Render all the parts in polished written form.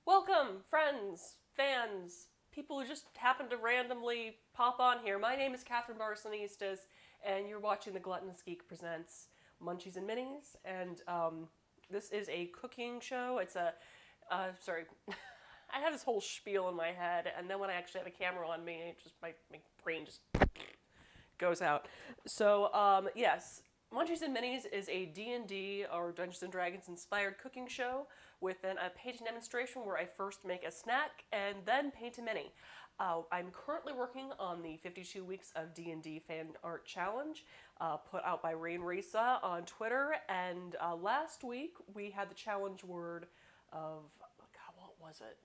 Welcome, friends, fans, people who just happen to randomly pop on here. My name is Catherine Barsonistas, and you're watching the Gluttonous Geek Presents Munchies and Minis. And this is a cooking show. It's a, sorry, I have this whole spiel in my head, and then when I actually have a camera on me, it just my brain just goes out. So, yes, Munchies and Minis is a D&D or Dungeons & Dragons inspired cooking show with a painting demonstration where I first make a snack and then paint a mini. I'm currently working on the 52 Weeks of D&D Fan Art Challenge put out by Rain Risa on Twitter, and last week we had the challenge word of, God, what was it?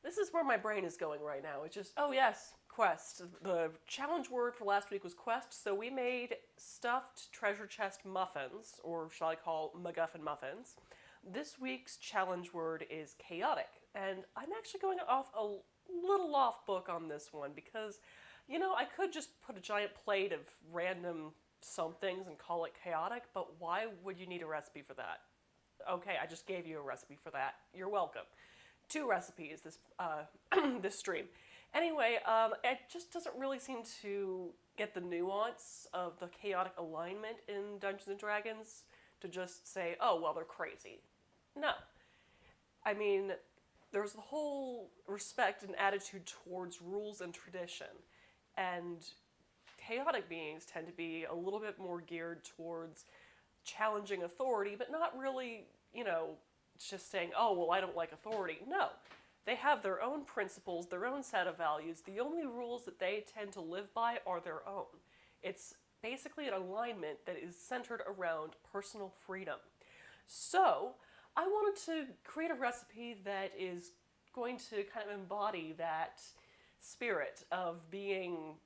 This is where my brain is going right now. It's just, oh yes, quest. The challenge word for last week was quest, so we made stuffed treasure chest muffins, or shall I call MacGuffin muffins. This week's challenge word is chaotic, and I'm actually going off a little off book on this one because, you know, I could just put a giant plate of random somethings and call it chaotic, but why would you need a recipe for that? Okay, I just gave you a recipe for that. You're welcome. 2 recipes this this stream. Anyway, it just doesn't really seem to get the nuance of the chaotic alignment in Dungeons & Dragons to just say, oh, well, they're crazy. No. I mean, there's the whole respect and attitude towards rules and tradition. And chaotic beings tend to be a little bit more geared towards challenging authority, but not really, you know, just saying, oh, well, I don't like authority. No. They have their own principles, their own set of values. The only rules that they tend to live by are their own. It's basically an alignment that is centered around personal freedom. So, I wanted to create a recipe that is going to kind of embody that spirit of being,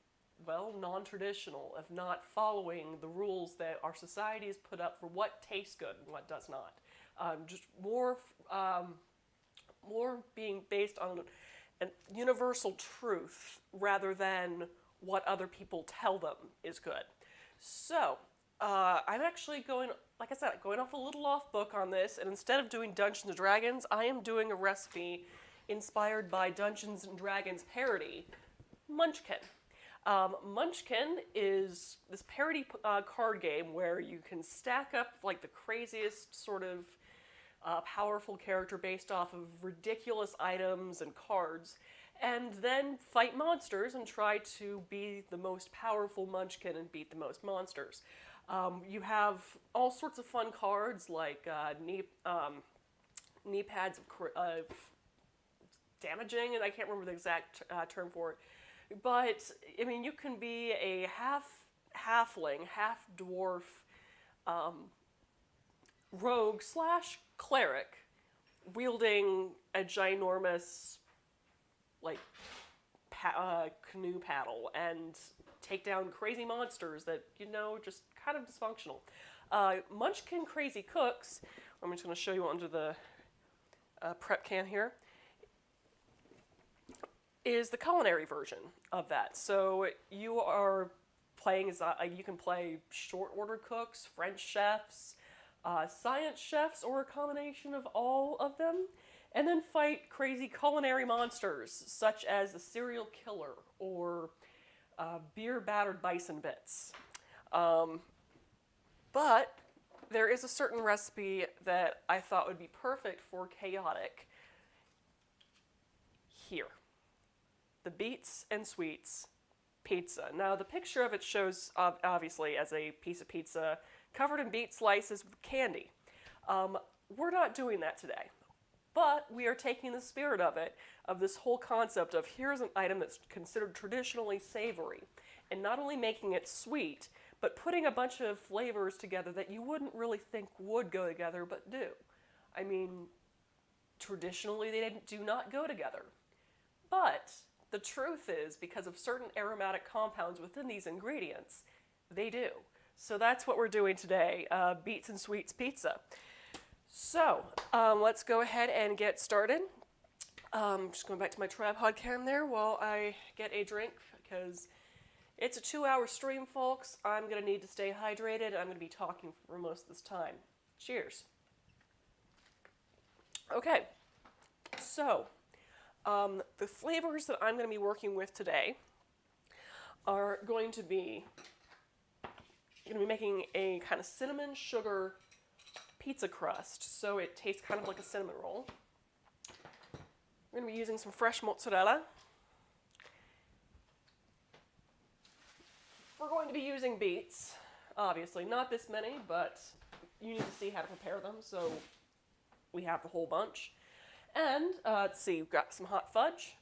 well, non-traditional, of not following the rules that our society has put up for what tastes good and what does not. Just more being based on a universal truth rather than what other people tell them is good. So, I'm actually going, like I said, going off a little off book on this, and instead of doing Dungeons & Dragons, I am doing a recipe inspired by Dungeons & Dragons parody, Munchkin. Munchkin is this parody card game where you can stack up like the craziest sort of powerful character based off of ridiculous items and cards, and then fight monsters and try to be the most powerful Munchkin and beat the most monsters. You have all sorts of fun cards like knee pads of damaging, and I can't remember the exact term for it. But, I mean, you can be a half-halfling, half-dwarf rogue / cleric wielding a ginormous, like, canoe paddle and take down crazy monsters that, you know, just kind of dysfunctional. Munchkin Crazy Cooks, I'm just going to show you under the prep can here, is the culinary version of that. So you are playing as you can play short order cooks, French chefs, science chefs, or a combination of all of them, and then fight crazy culinary monsters such as the serial killer or beer-battered bison bits. But there is a certain recipe that I thought would be perfect for chaotic here. The Beets and Sweets pizza. Now, the picture of it shows, obviously, as a piece of pizza covered in beet slices with candy. We're not doing that today. But we are taking the spirit of it, of this whole concept of here's an item that's considered traditionally savory, and not only making it sweet, but putting a bunch of flavors together that you wouldn't really think would go together, but do. I mean, traditionally they do not go together. But the truth is, because of certain aromatic compounds within these ingredients, they do. So that's what we're doing today, Beets and Sweets pizza. So let's go ahead and get started. Just going back to my tripod cam there while I get a drink, because it's a 2-hour stream, folks. I'm going to need to stay hydrated. I'm going to be talking for most of this time. Cheers. Okay, so the flavors that I'm going to be working with today are going to be making a kind of cinnamon sugar pizza crust, so it tastes kind of like a cinnamon roll. We're going to be using some fresh mozzarella. We're going to be using beets, obviously. Not this many, but you need to see how to prepare them, so we have the whole bunch. And let's see, we've got some hot fudge.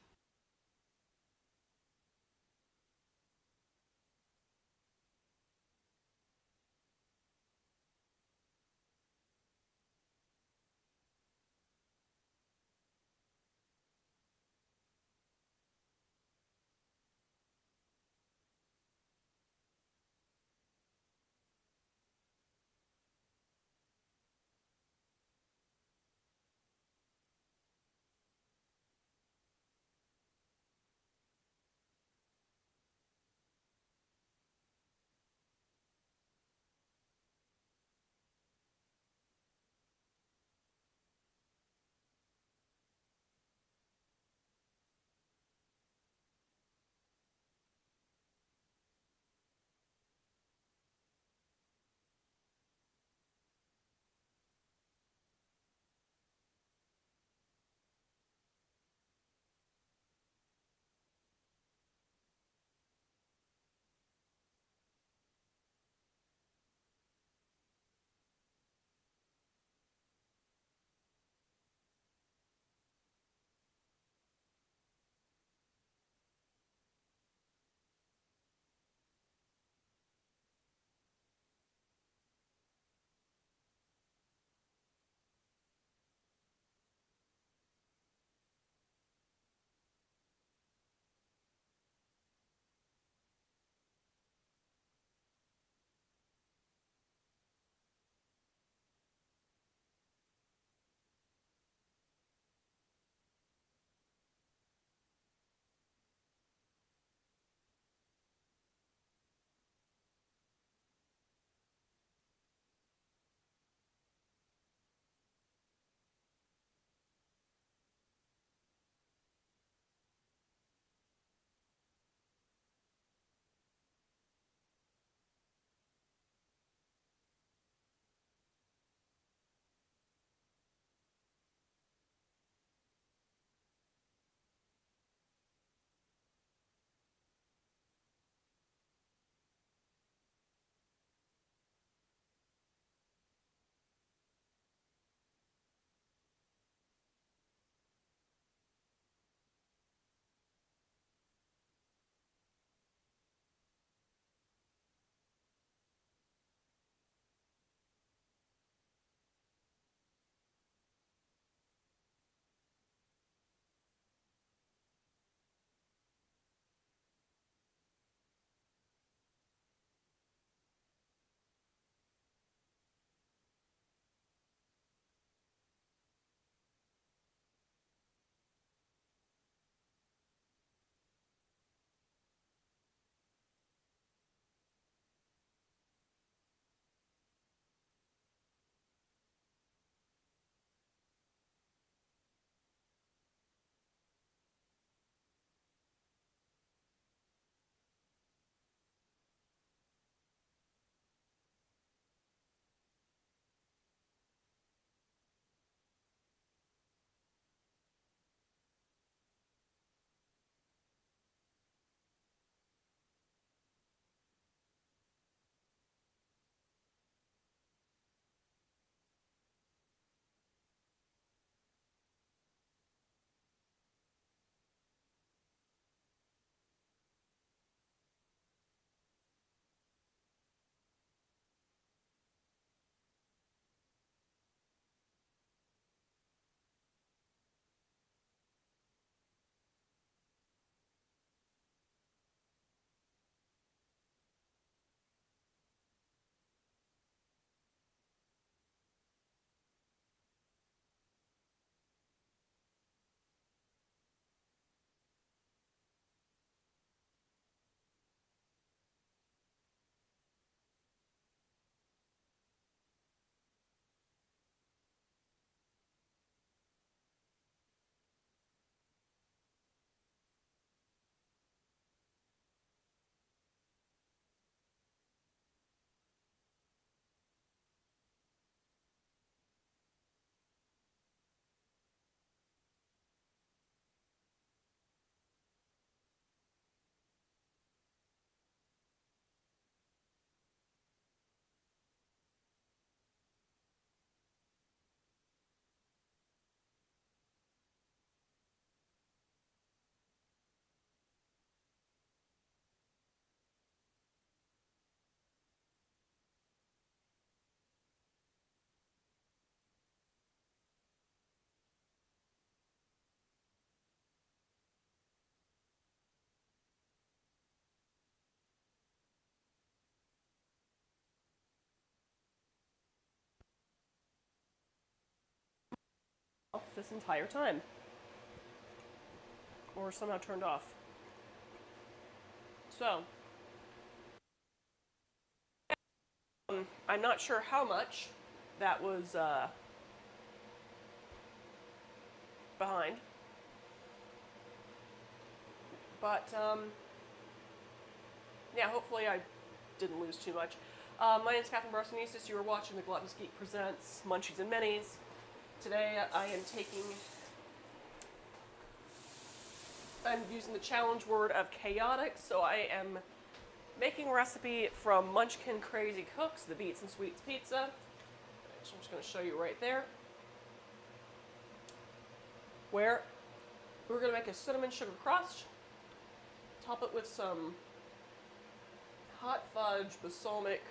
this entire time. Or somehow turned off. So, I'm not sure how much that was behind. But, yeah, hopefully I didn't lose too much. My name is Catherine Barsonistis. You are watching the Gluttonous Geek Presents Munchies and Minis. Today I'm using the challenge word of chaotic, so I am making a recipe from Munchkin Crazy Cooks, the Beets and Sweets Pizza. So I'm just going to show you right there. Where we're going to make a cinnamon sugar crust, top it with some hot fudge balsamic,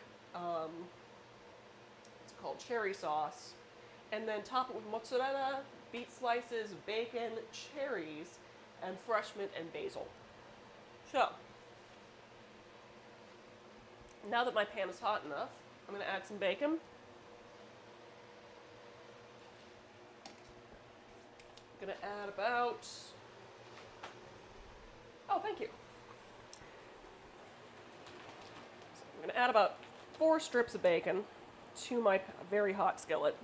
it's called cherry sauce, and then top it with mozzarella, beet slices, bacon, cherries, and fresh mint and basil. So, now that my pan is hot enough, I'm going to add some bacon. I'm going to add about, oh, thank you. So I'm going to add about 4 strips of bacon to my very hot skillet.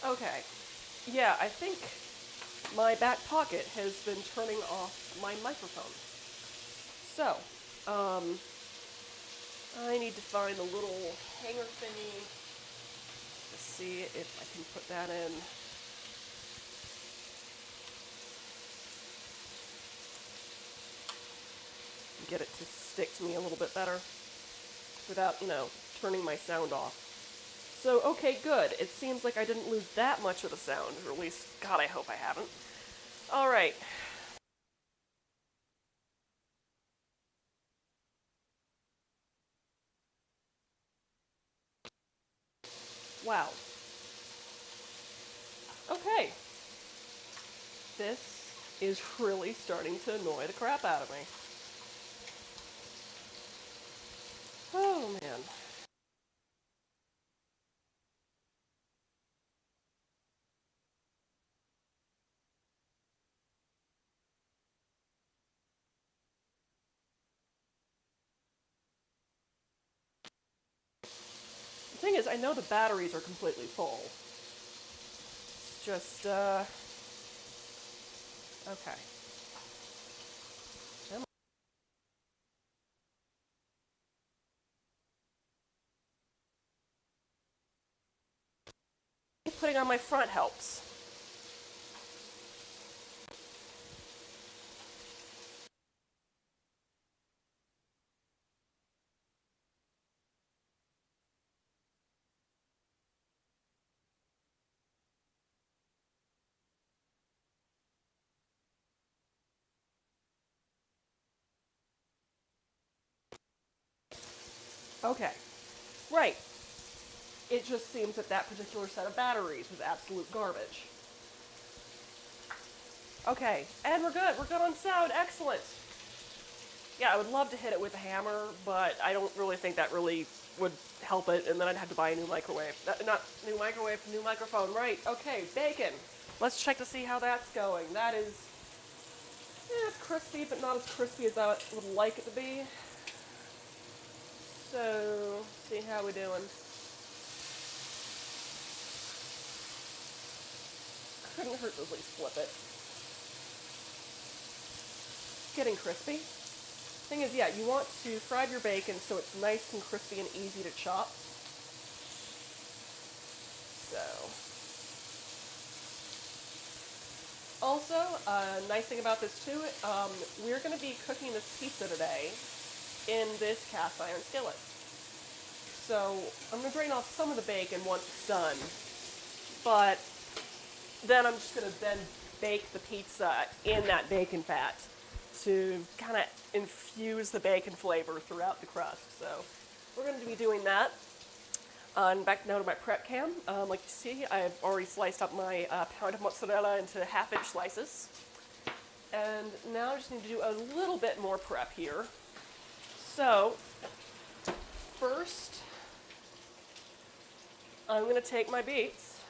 Okay, yeah, I think my back pocket has been turning off my microphone. So, I need to find a little hanger thingy to see if I can put that in. Get it to stick to me a little bit better without, turning my sound off. So, okay, good. It seems like I didn't lose that much of the sound, or at least, God, I hope I haven't. All right. Wow. Okay. This is really starting to annoy the crap out of me. Oh, man. The thing is, I know the batteries are completely full. It's just, okay. Putting on my front helps. Okay. Right. It just seems that that particular set of batteries was absolute garbage. Okay, and we're good. We're good on sound. Excellent. Yeah, I would love to hit it with a hammer, but I don't really think that really would help it, and then I'd have to buy a new microwave. Not new microwave, new microphone. Right. Okay, bacon. Let's check to see how that's going. That is, it's crispy, but not as crispy as I would like it to be. So, see how we're doing. Couldn't hurt to at least flip it. getting crispy. Thing is, yeah, you want to fry your bacon so it's nice and crispy and easy to chop. So, also, nice thing about this too, we're going to be cooking this pizza today in this cast iron skillet. So I'm going to drain off some of the bacon once it's done, but then I'm just going to then bake the pizza in that bacon fat to kind of infuse the bacon flavor throughout the crust. So we're going to be doing that. And back now to my prep can. Like you see, I've already sliced up my pound of mozzarella into half-inch slices. And now I just need to do a little bit more prep here. So first, I'm going to take my beets,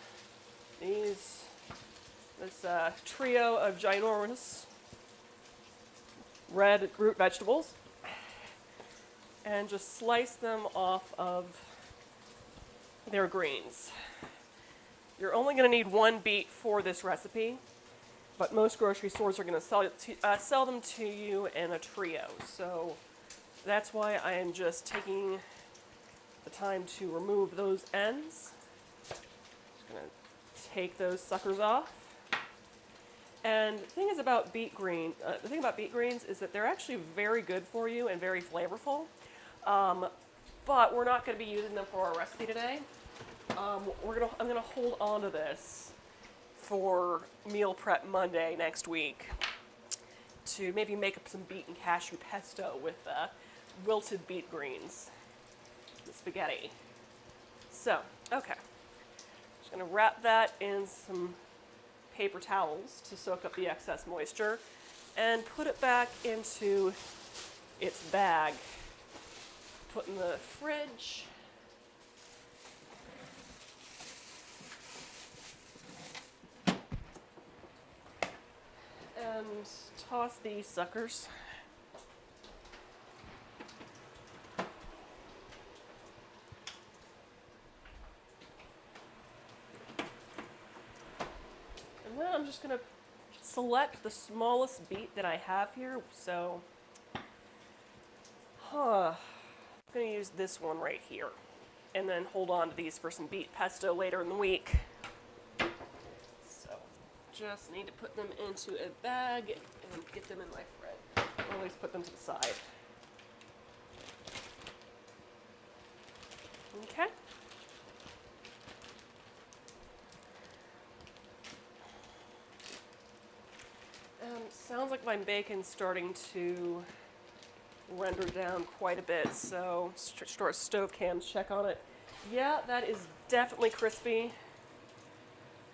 this trio of ginormous red root vegetables, and just slice them off of their greens. You're only going to need one beet for this recipe, but most grocery stores are going to sell them to you in a trio. So that's why I am just taking the time to remove those ends. Just going to take those suckers off. And the thing about beet greens is that they're actually very good for you and very flavorful. But we're not going to be using them for our recipe today. I'm going to hold on to this for Meal Prep Monday next week to maybe make up some beet and cashew pesto with wilted beet greens, the spaghetti. So, okay. Just going to wrap that in some paper towels to soak up the excess moisture and put it back into its bag. Put in the fridge. And toss these suckers. And then I'm just going to select the smallest beet that I have here. So, I'm going to use this one right here, and then hold on to these for some beet pesto later in the week. So, just need to put them into a bag and get them in my fridge, or at least put them to the side. Okay. Sounds like my bacon's starting to render down quite a bit, so start stove cams, check on it. Yeah, that is definitely crispy.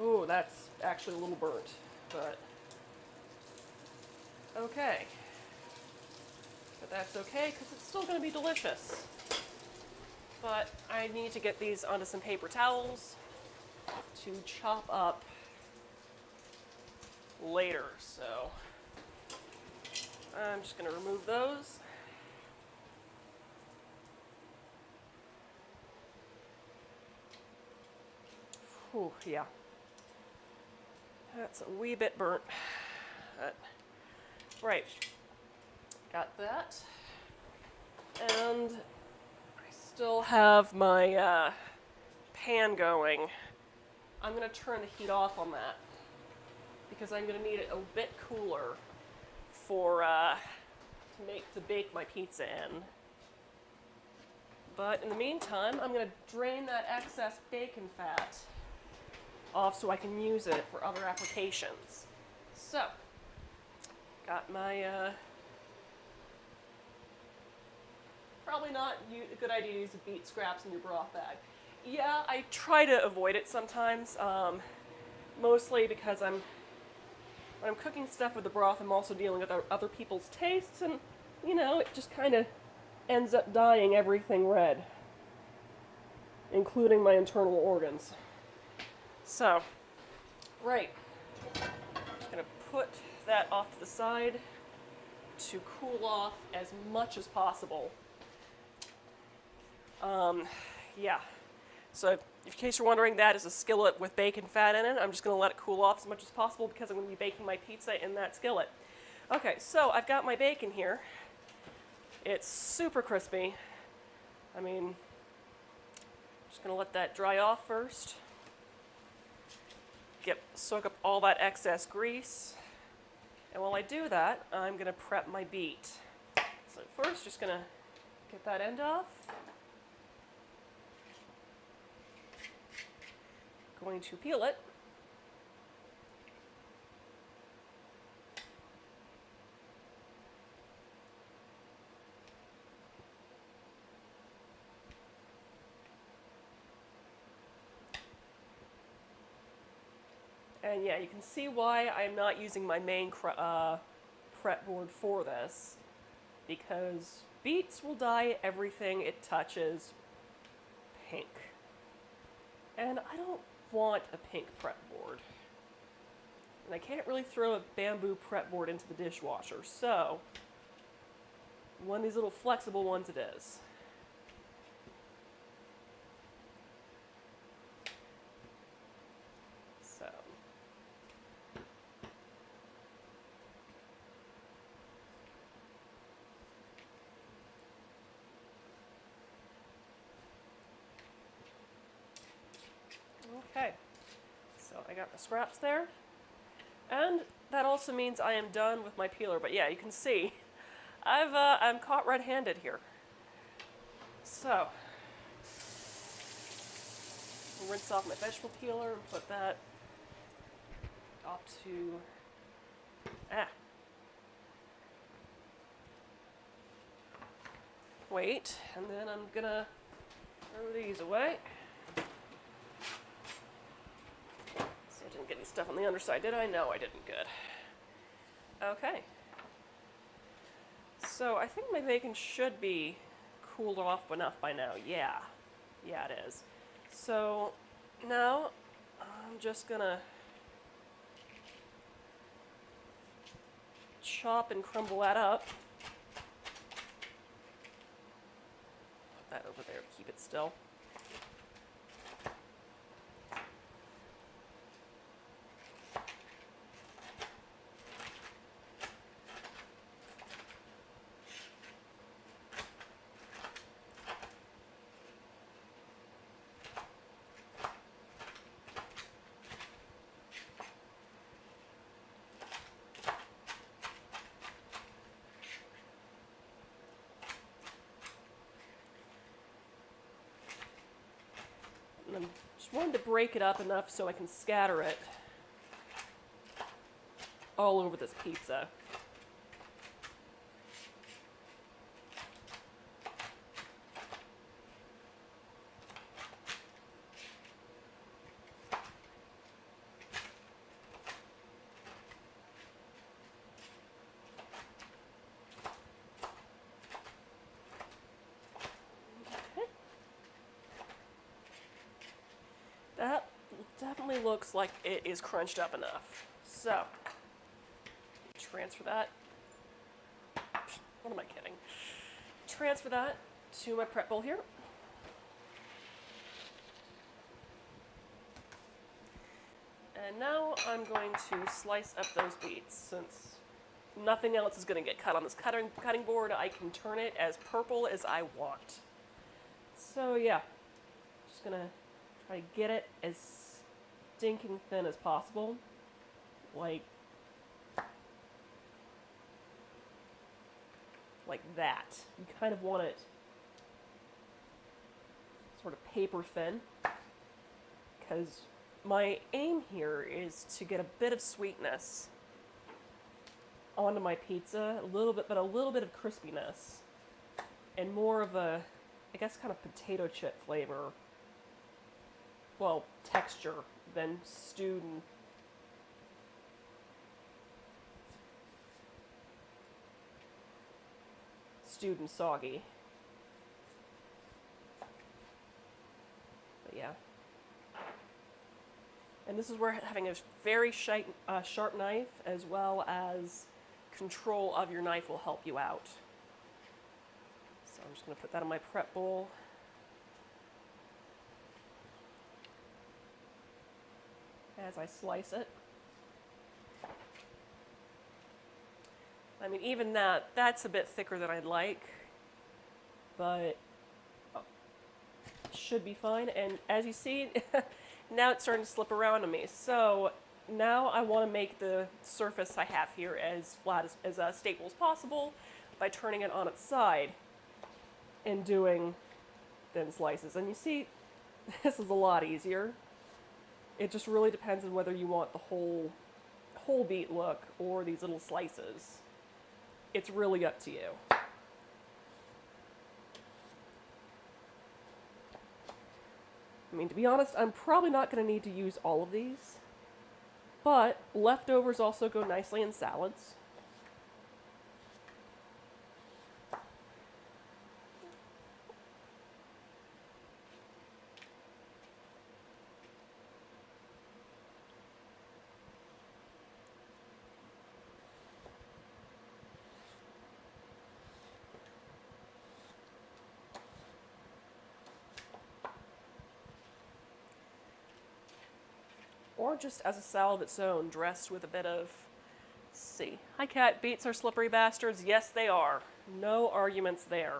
Ooh, that's actually a little burnt, but okay. But that's okay, because it's still going to be delicious. But I need to get these onto some paper towels to chop up later, so I'm just going to remove those. Ooh, yeah. That's a wee bit burnt. Right. Got that. And I still have my pan going. I'm going to turn the heat off on that because I'm going to need it a bit cooler for to bake my pizza in. But in the meantime, I'm going to drain that excess bacon fat off so I can use it for other applications. So, got my, probably not a good idea to use the beet scraps in your broth bag. Yeah, I try to avoid it sometimes, mostly because when I'm cooking stuff with the broth, I'm also dealing with other people's tastes, and, you know, it just kind of ends up dyeing everything red, including my internal organs. So, right, just going to put that off to the side to cool off as much as possible. Yeah, so in case you're wondering, that is a skillet with bacon fat in it. I'm just going to let it cool off as much as possible because I'm going to be baking my pizza in that skillet. Okay, so I've got my bacon here. It's super crispy. I mean, just gonna let that dry off first. Soak up all that excess grease. And while I do that, I'm gonna prep my beet. So first, just gonna get that end off. Going to peel it. And yeah, you can see why I'm not using my main prep board for this, because beets will dye everything it touches pink. And I don't want a pink prep board. And I can't really throw a bamboo prep board into the dishwasher, so one of these little flexible ones it is. So okay, so I got the scraps there, and that also means I am done with my peeler. But yeah, you can see I'm caught red-handed here. So I'll rinse off my vegetable peeler and put that up to wait, and then I'm gonna throw these away. Didn't get any stuff on the underside, did I? No, I didn't. Good. Okay. So I think my bacon should be cooled off enough by now. Yeah. Yeah, it is. So now I'm just gonna chop and crumble that up. Put that over there to keep it still. And I'm just wanting to break it up enough so I can scatter it all over this pizza. That definitely looks like it is crunched up enough. So, transfer that. What am I kidding? Transfer that to my prep bowl here. And now I'm going to slice up those beets. Since nothing else is going to get cut on this cutting board, I can turn it as purple as I want. So yeah, just going to try to get it as stinking thin as possible. Like that. You kind of want it sort of paper thin, because my aim here is to get a bit of sweetness onto my pizza, a little bit of crispiness, and more of a, I guess, kind of potato chip flavor, well, texture, than stewed and soggy. But yeah. And this is where having a very sharp knife, as well as control of your knife, will help you out. So I'm just going to put that in my prep bowl. As I slice it. I mean, even that's a bit thicker than I'd like, but should be fine. And as you see, now it's starting to slip around on me. So now I want to make the surface I have here as flat as stable as possible by turning it on its side and doing thin slices. And you see, this is a lot easier. It just really depends on whether you want the whole beet look or these little slices. It's really up to you. I mean, to be honest, I'm probably not going to need to use all of these, but leftovers also go nicely in salads. Or just as a salad of its own, dressed with a bit of, let's see. Hi cat, beets are slippery bastards. Yes, they are. No arguments there.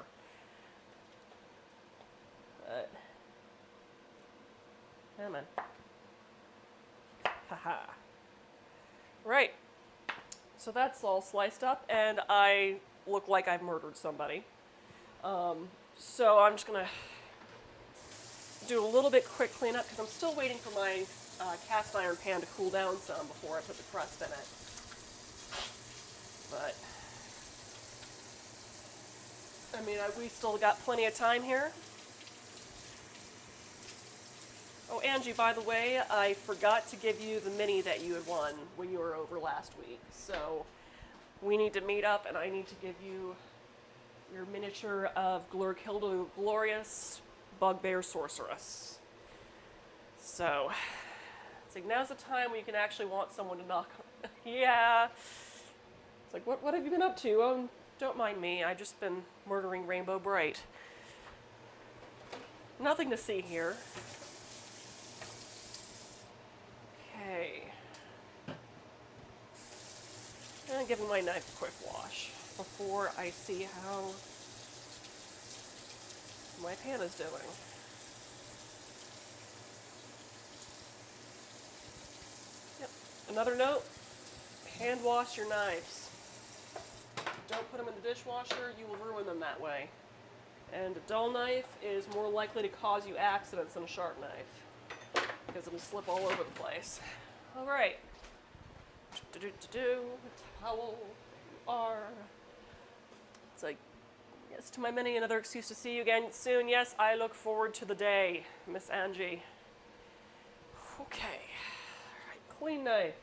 Come on. Haha. Right. So that's all sliced up, and I look like I've murdered somebody. So I'm just gonna do a little bit quick cleanup because I'm still waiting for my cast iron pan to cool down some before I put the crust in it. But, I mean, we still got plenty of time here. Oh, Angie, by the way, I forgot to give you the mini that you had won when you were over last week. So, we need to meet up and I need to give you your miniature of Glurkilda Glorious Bugbear Sorceress. So, it's like, now's the time when you can actually want someone to knock on. Yeah. It's like, what have you been up to? Oh, don't mind me. I've just been murdering Rainbow Bright. Nothing to see here. Okay. And giving my knife a quick wash before I see how my pan is doing. Another note, hand wash your knives. Don't put them in the dishwasher, you will ruin them that way. And a dull knife is more likely to cause you accidents than a sharp knife, because it'll slip all over the place. All right. Towel, you are. It's like, yes, to my many, another excuse to see you again soon. Yes, I look forward to the day, Miss Angie. Okay. Clean knife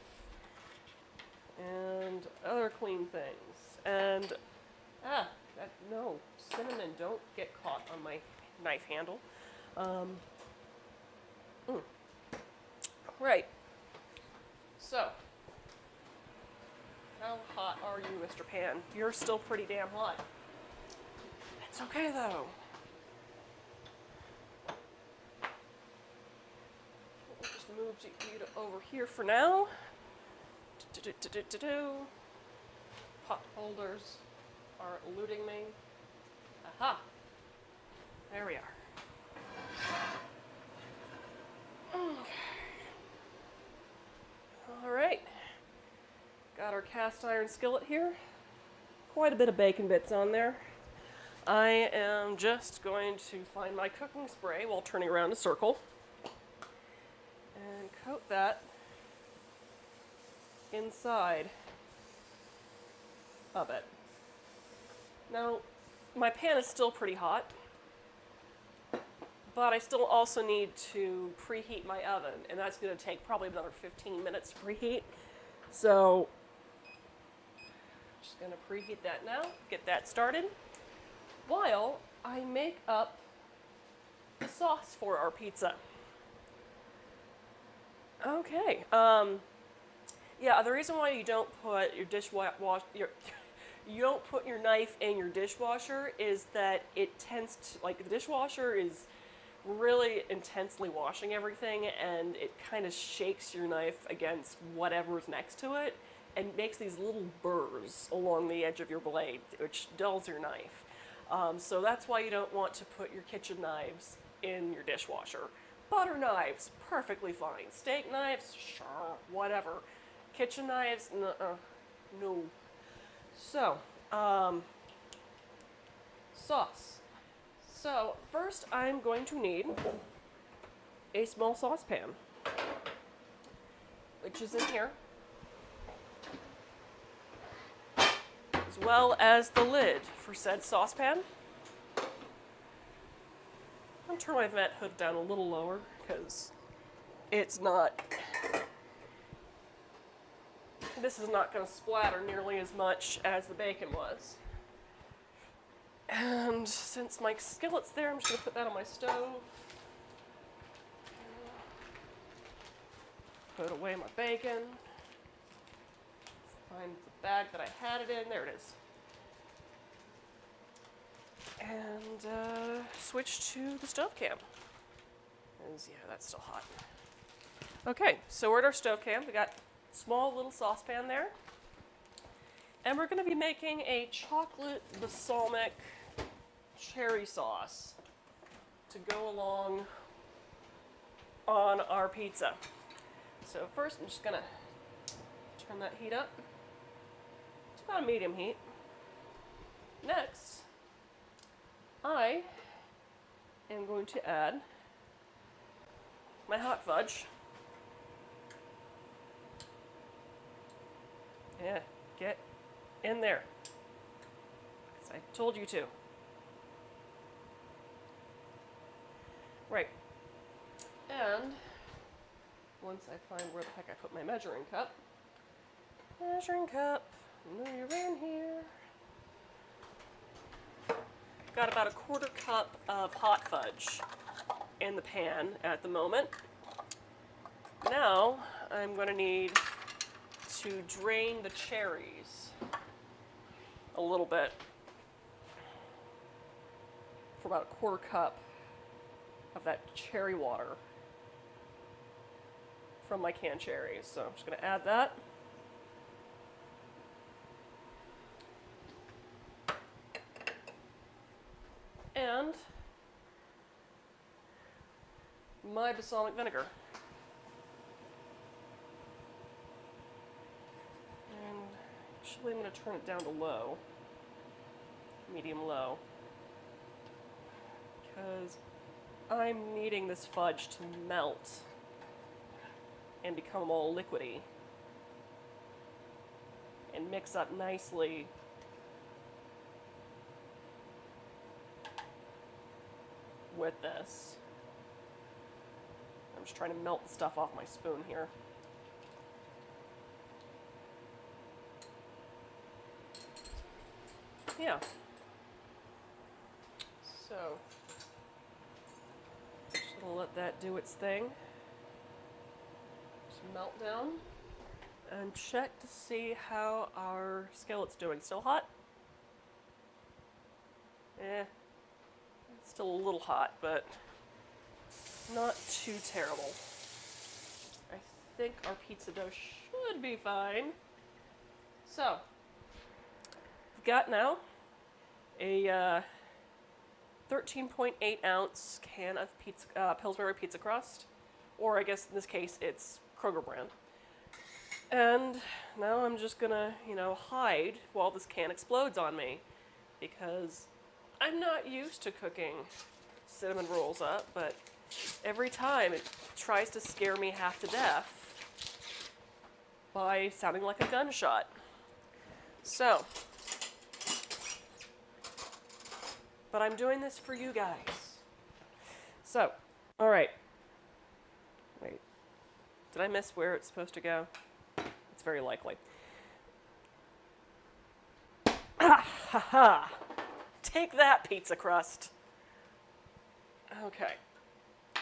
and other clean things, and no, cinnamon, don't get caught on my knife handle. Right, so how hot are you, Mr. Pan? You're still pretty damn hot. That's okay though. Move you to over here for now. Pot holders are eluding me. Aha! There we are. Okay. All right. Got our cast iron skillet here. Quite a bit of bacon bits on there. I am just going to find my cooking spray while turning around a circle. And coat that inside of it. Now, my pan is still pretty hot, but I still also need to preheat my oven, and that's going to take probably another 15 minutes to preheat. So, just going to preheat that now, get that started, while I make up the sauce for our pizza. Okay. Yeah, the reason why you don't put your you don't put your knife in your dishwasher is that it tends to, like, the dishwasher is really intensely washing everything, and it kind of shakes your knife against whatever's next to it, and makes these little burrs along the edge of your blade, which dulls your knife. So that's why you don't want to put your kitchen knives in your dishwasher. Butter knives, perfectly fine. Steak knives, sure, whatever. Kitchen knives, no. So, sauce. So, first I'm going to need a small saucepan, which is in here, as well as the lid for said saucepan. I'm going to turn my vent hood down a little lower because this is not going to splatter nearly as much as the bacon was. And since my skillet's there, I'm just going to put that on my stove. Put away my bacon. Find the bag that I had it in. There it is. And switch to the stove cam. Yeah, that's still hot. Okay, so we're at our stove cam. We got a small little saucepan there. And we're going to be making a chocolate balsamic cherry sauce to go along on our pizza. So first I'm just going to turn that heat up to about a medium heat. Next, I am going to add my hot fudge. Yeah, get in there, because I told you to. Right. And once I find where the heck I put my measuring cup, move in here. Got about a quarter cup of hot fudge in the pan at the moment. Now I'm going to need to drain the cherries a little bit for about a quarter cup of that cherry water from my canned cherries. So I'm just going to add that. And my balsamic vinegar. And actually I'm going to turn it down to low, medium low, because I'm needing this fudge to melt and become all liquidy and mix up nicely with this. I'm just trying to melt the stuff off my spoon here. Yeah. So, just gonna let that do its thing. Just melt down and check to see how our skillet's doing. Still hot? It's still a little hot, but not too terrible. I think our pizza dough should be fine. So, we've got now a 13.8 ounce can of Pillsbury pizza crust, or I guess in this case it's Kroger brand. And now I'm just gonna, hide while this can explodes on me, because I'm not used to cooking cinnamon rolls up, but every time it tries to scare me half to death by sounding like a gunshot. So, but I'm doing this for you guys. So, all right. Wait, did I miss where it's supposed to go? It's very likely. Ha ha! Take that, pizza crust. Okay.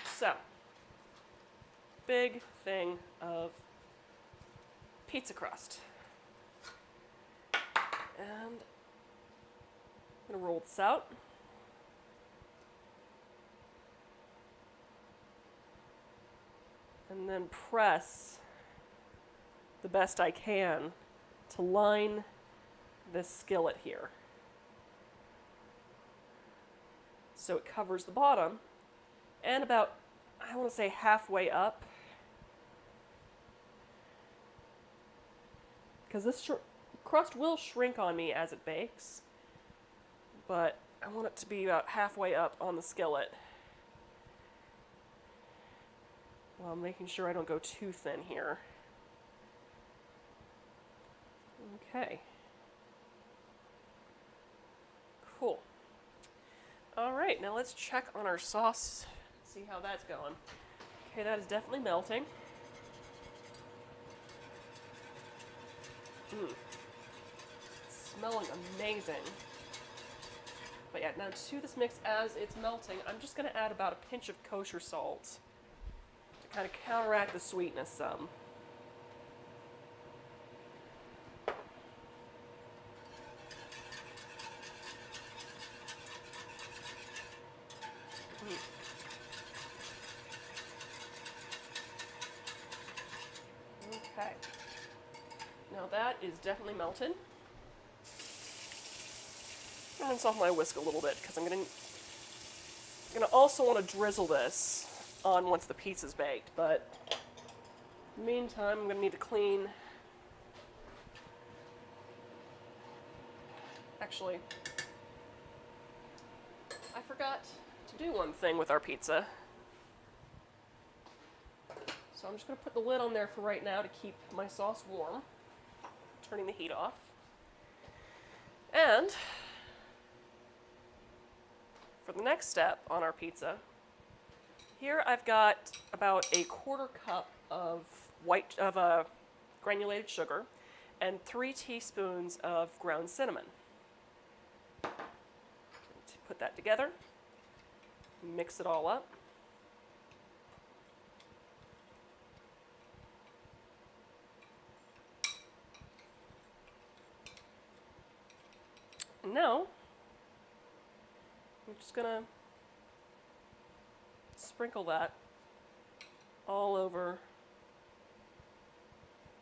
So, big thing of pizza crust. And I'm going to roll this out. And then press the best I can to line this skillet here. So it covers the bottom, and about, I want to say halfway up, because this crust will shrink on me as it bakes, but I want it to be about halfway up on the skillet, while making sure I don't go too thin here. Okay. Cool. Alright, now let's check on our sauce, see how that's going. Okay, that is definitely melting. Smelling amazing. But yeah, now to this mix as it's melting, I'm just going to add about a pinch of kosher salt to kind of counteract the sweetness some. Okay. Now that is definitely melted. I'm going to soften my whisk a little bit because I'm going to also want to drizzle this on once the pizza's baked, but in the meantime I'm going to need to clean. Actually, I forgot to do one thing with our pizza. So I'm just going to put the lid on there for right now to keep my sauce warm, turning the heat off. And for the next step on our pizza, here I've got about a quarter cup of granulated sugar and 3 teaspoons of ground cinnamon. Put that together, mix it all up. And now, I'm just gonna sprinkle that all over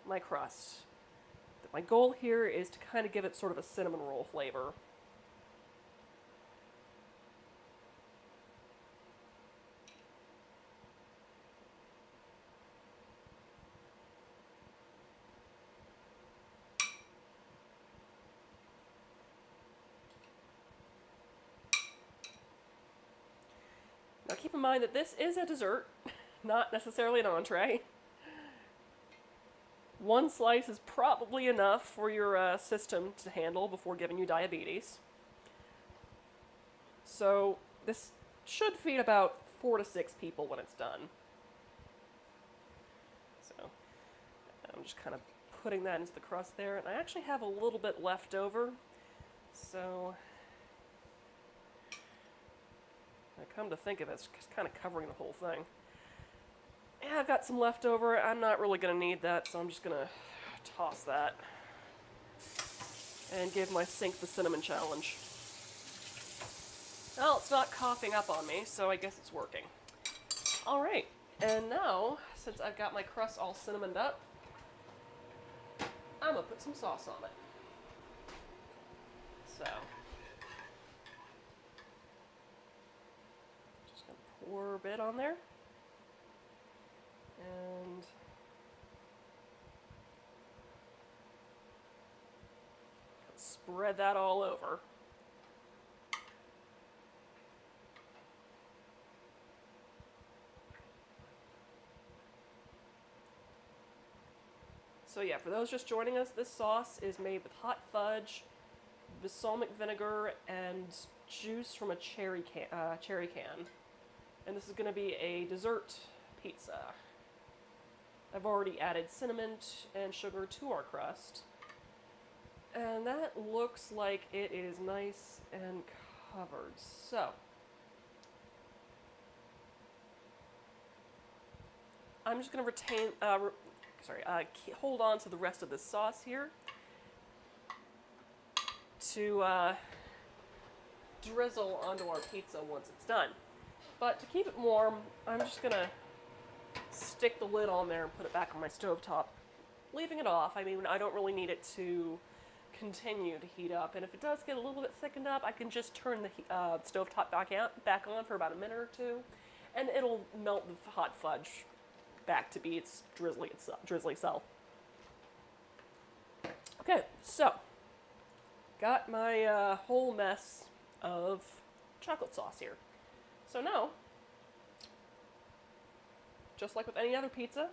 my crust. My goal here is to kind of give it sort of a cinnamon roll flavor. Now keep in mind that this is a dessert, not necessarily an entree. One slice is probably enough for your system to handle before giving you diabetes. So this should feed about 4 to 6 people when it's done. So I'm just kind of putting that into the crust there, and I actually have a little bit left over, so I come to think of it, it's just kind of covering the whole thing. Yeah, I've got some left over. I'm not really going to need that, so I'm just going to toss that and give my sink the cinnamon challenge. Well, it's not coughing up on me, so I guess it's working. Alright, and now, since I've got my crust all cinnamoned up, I'm going to put some sauce on it. So, just going to pour a bit on there. And spread that all over. So yeah, for those just joining us, this sauce is made with hot fudge, balsamic vinegar, and juice from a cherry can. And this is going to be a dessert pizza. I've already added cinnamon and sugar to our crust. And that looks like it is nice and covered. So, I'm just going to hold on to the rest of this sauce here to drizzle onto our pizza once it's done. But to keep it warm, I'm just going to stick the lid on there and put it back on my stovetop leaving it off. I mean, I don't really need it to continue to heat up, and if it does get a little bit thickened up, I can just turn the stovetop back on for about a minute or two, and it'll melt the hot fudge back to be its drizzly self. Okay, so got my whole mess of chocolate sauce here. So now, just like with any other pizza,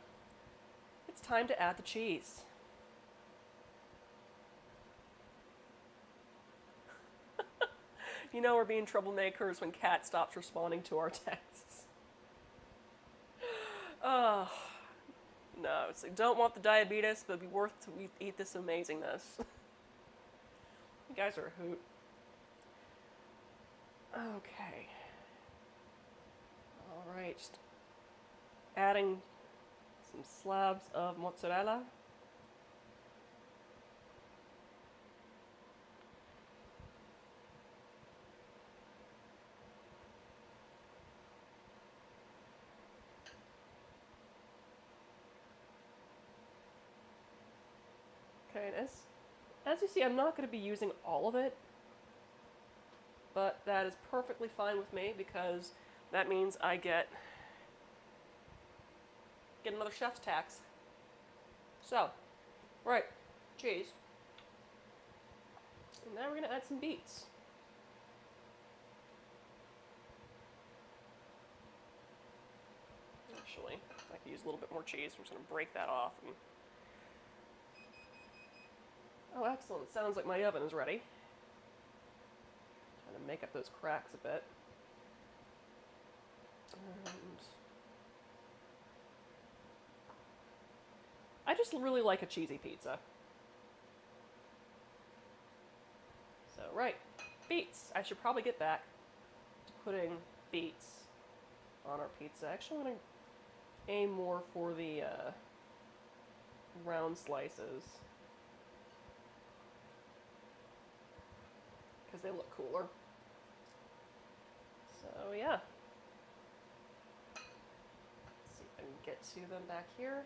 it's time to add the cheese. You know we're being troublemakers when Kat stops responding to our texts. Oh, no, it's like, don't want the diabetes, but it'd be worth to eat this amazingness. You guys are a hoot. Okay. Alright, just adding some slabs of mozzarella. Okay, and as you see, I'm not going to be using all of it, but that is perfectly fine with me because that means I get another chef's tax. So, right, cheese. And now we're going to add some beets. Actually, I could use a little bit more cheese. I'm just going to break that off. Oh, excellent. Sounds like my oven is ready. Trying to make up those cracks a bit. And I just really like a cheesy pizza. So, right, beets. I should probably get back to putting beets on our pizza. Actually, I'm going to aim more for the round slices, because they look cooler. So yeah. Let's see if I can get to them back here.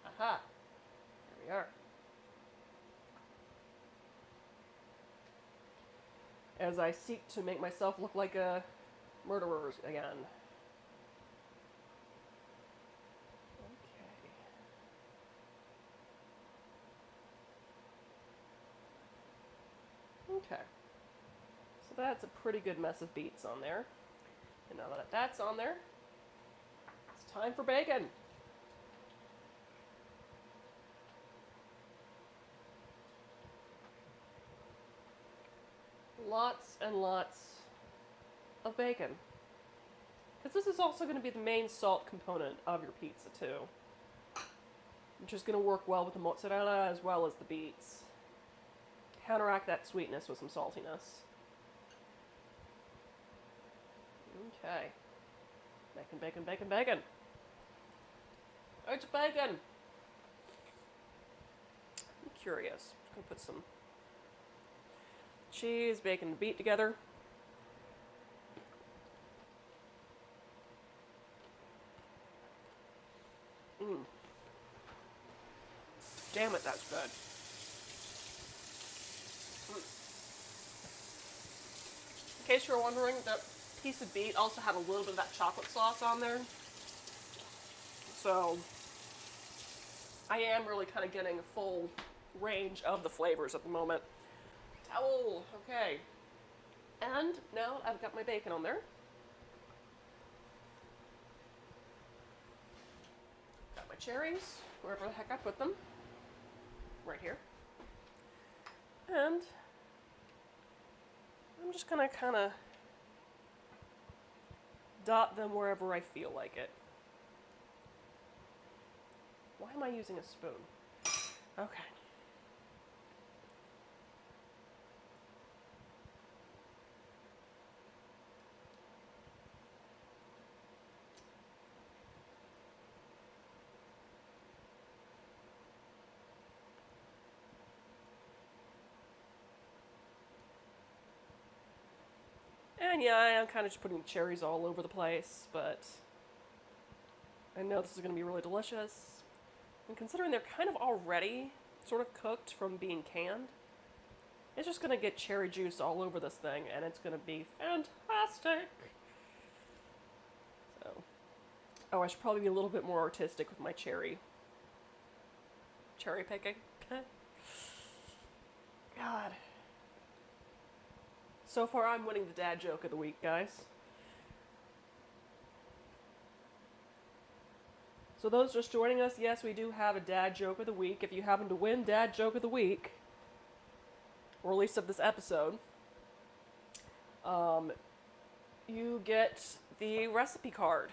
Aha! There we are. As I seek to make myself look like a murderer again. Okay. So that's a pretty good mess of beets on there. And now that that's on there, it's time for bacon. Lots and lots of bacon. Because this is also going to be the main salt component of your pizza too. Which is going to work well with the mozzarella as well as the beets. Counteract that sweetness with some saltiness. Okay. Bacon, bacon, bacon, bacon. It's bacon. I'm curious. I'm going to put some cheese, bacon, and beet together. Damn it, that's good. In case you're wondering, that piece of beet also had a little bit of that chocolate sauce on there. So I am really kind of getting a full range of the flavors at the moment. Towel, okay. And now I've got my bacon on there. Got my cherries, wherever the heck I put them. Right here. And I'm just gonna kind of dot them wherever I feel like it. Why am I using a spoon? Okay. And yeah, I am kind of just putting cherries all over the place, but I know this is going to be really delicious. And considering they're kind of already sort of cooked from being canned, it's just going to get cherry juice all over this thing, and it's going to be fantastic. So, oh, I should probably be a little bit more artistic with my cherry picking. God. So far, I'm winning the dad joke of the week, guys. So those just joining us, yes, we do have a dad joke of the week. If you happen to win dad joke of the week, or at least of this episode, you get the recipe card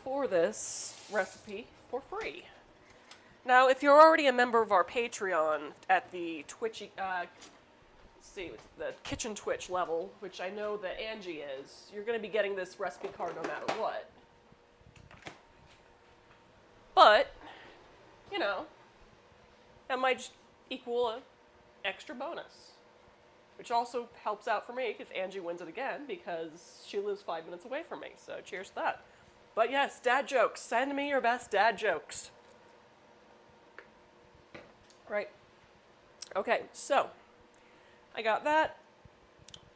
for this recipe for free. Now, if you're already a member of our Patreon at the the Kitchen Twitch level, which I know that Angie is, you're going to be getting this recipe card no matter what. But, you know, that might just equal an extra bonus. Which also helps out for me if Angie wins it again, because she lives 5 minutes away from me. So cheers to that. But yes, dad jokes. Send me your best dad jokes. Right. Okay, so I got that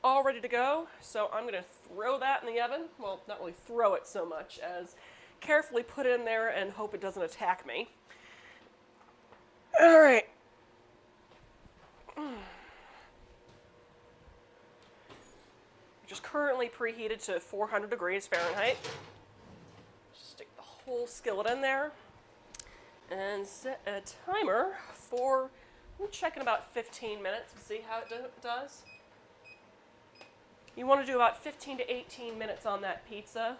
all ready to go. So I'm going to throw that in the oven. Well, not really throw it so much as carefully put it in there and hope it doesn't attack me. All right. Just currently preheated to 400 degrees Fahrenheit. Just stick the whole skillet in there and set a timer for, we'll check in about 15 minutes and see how it does. You want to do about 15 to 18 minutes on that pizza.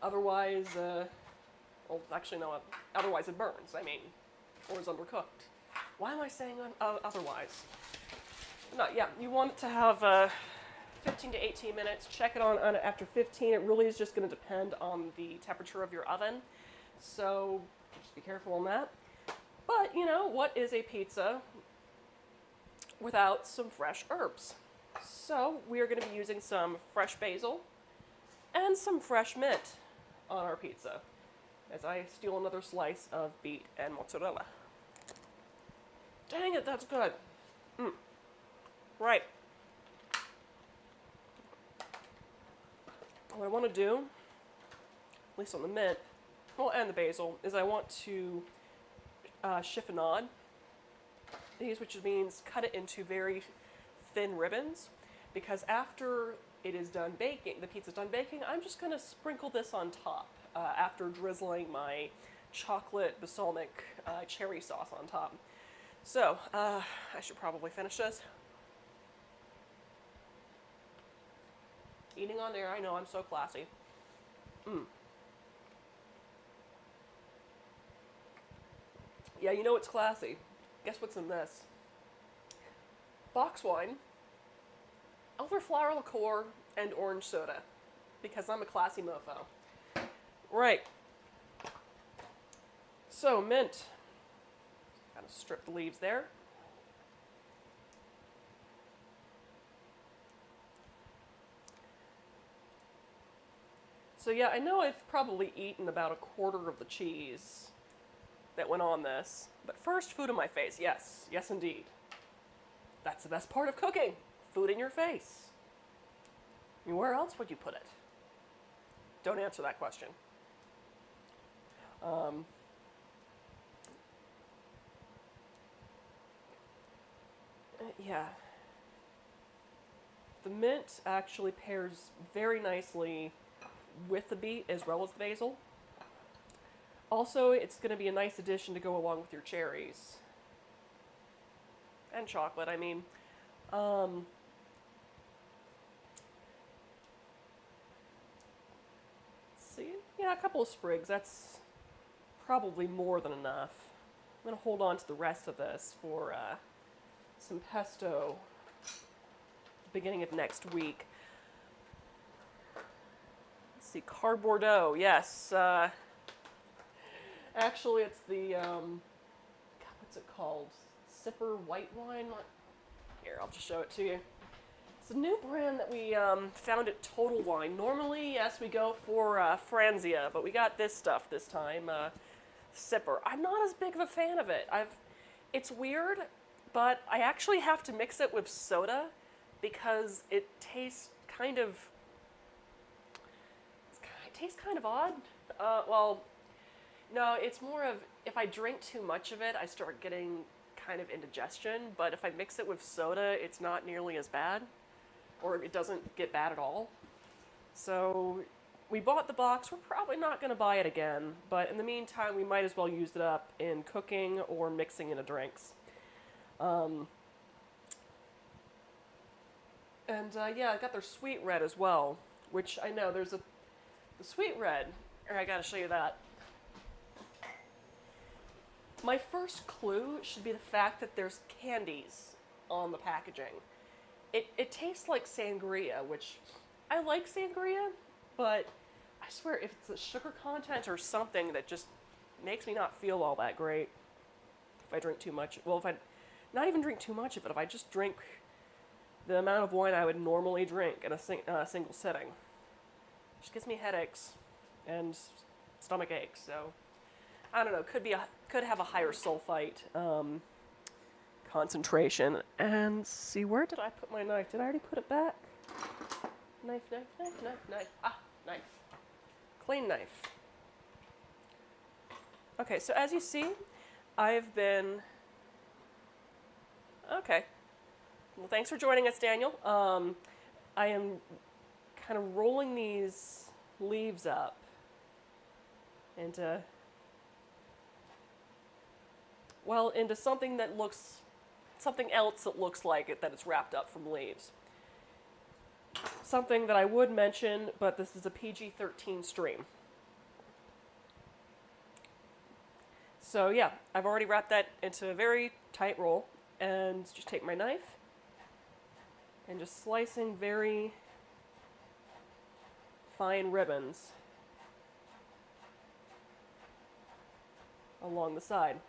Otherwise, well, actually no, otherwise it burns, I mean, or is undercooked. Why am I saying otherwise? No, yeah, you want it to have 15 to 18 minutes. Check it on after 15. It really is just going to depend on the temperature of your oven. So just be careful on that. But, you know, what is a pizza without some fresh herbs? So we are going to be using some fresh basil and some fresh mint on our pizza as I steal another slice of beet and mozzarella. Dang it, that's good. Right. What I want to do, at least on the mint, well, and the basil, is I want to chiffonade these, which means cut it into very thin ribbons, because after it is done baking, the pizza's done baking, I'm just going to sprinkle this on top after drizzling my chocolate balsamic cherry sauce on top. So, I should probably finish this. Eating on air, I know, I'm so classy. Yeah, you know it's classy. Guess what's in this? Box wine, elderflower liqueur, and orange soda. Because I'm a classy mofo. Right. So, mint. Kind of strip the leaves there. So yeah, I know I've probably eaten about a quarter of the cheese that went on this. But first, food in my face. Yes. Yes, indeed. That's the best part of cooking. Food in your face. I mean, where else would you put it? Don't answer that question. Yeah. The mint actually pairs very nicely with the beet as well as the basil. Also, it's going to be a nice addition to go along with your cherries. And chocolate, I mean. See? Yeah, a couple of sprigs. That's probably more than enough. I'm going to hold on to the rest of this for some pesto beginning of next week. Let's see, Carbordeaux, yes. Actually, it's the, what's it called? Sipper white wine? Here, I'll just show it to you. It's a new brand that we found at Total Wine. Normally, yes, we go for Franzia, but we got this stuff this time, Sipper. I'm not as big of a fan of it. It's weird, but I actually have to mix it with soda because it tastes kind of odd. Well, no, it's more of if I drink too much of it, I start getting kind of indigestion. But if I mix it with soda, it's not nearly as bad, or it doesn't get bad at all. So we bought the box. We're probably not going to buy it again, but in the meantime, we might as well use it up in cooking or mixing into drinks. Yeah, I got their sweet red as well, which I know there's the sweet red. I got to show you that. My first clue should be the fact that there's candies on the packaging. It tastes like sangria, which I like sangria, but I swear if it's the sugar content or something that just makes me not feel all that great if I drink too much. Well, if I not even drink too much of it, if I just drink the amount of wine I would normally drink in a single sitting, it just gives me headaches and stomach aches. So I don't know. Could have a higher sulfite concentration. And see, where did I put my knife? Did I already put it back? Knife. Ah, knife. Clean knife. Okay, so as you see, I've been... Okay. Well, thanks for joining us, Daniel. I am kind of rolling these leaves up into something else that looks like it, that it's wrapped up from leaves. Something that I would mention, but this is a PG-13 stream. So yeah, I've already wrapped that into a very tight roll, and just take my knife and just slicing very fine ribbons along the side.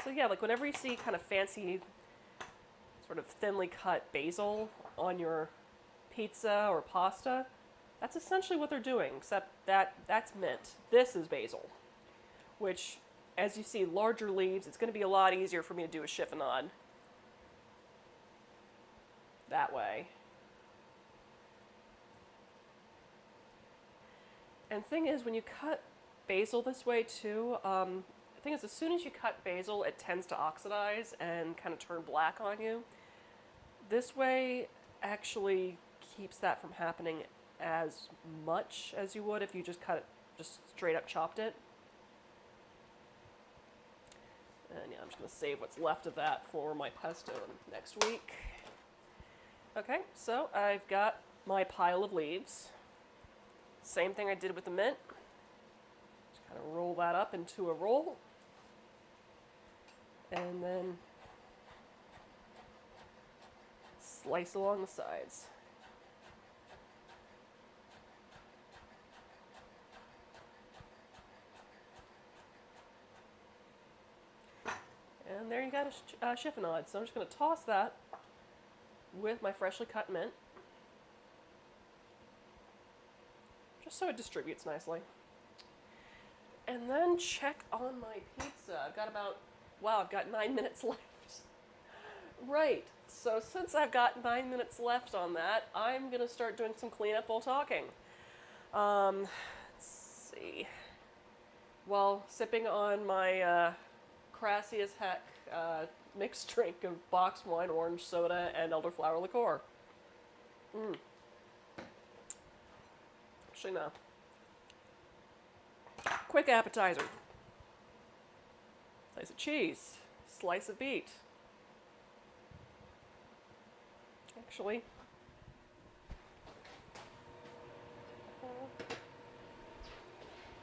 So yeah, like whenever you see kind of fancy, sort of thinly cut basil on your pizza or pasta, that's essentially what they're doing, except that's mint. This is basil, which, as you see, larger leaves, it's going to be a lot easier for me to do a chiffonade that way. And the thing is, when you cut basil this way too, the thing is, as soon as you cut basil, it tends to oxidize and kind of turn black on you. This way actually keeps that from happening as much as you would if you just straight up chopped it. And yeah, I'm just going to save what's left of that for my pesto next week. Okay, so I've got my pile of leaves. Same thing I did with the mint. Just kind of roll that up into a roll. And then slice along the sides. And there you got a chiffonade. So I'm just going to toss that with my freshly cut mint, just so it distributes nicely. And then check on my pizza. I've got 9 minutes left. Right, so since I've got 9 minutes left on that, I'm going to start doing some cleanup while talking. Let's see. While sipping on my crassy as heck mixed drink of boxed wine, orange soda, and elderflower liqueur. Actually, no. Quick appetizer. Slice of cheese. Slice of beet. Actually,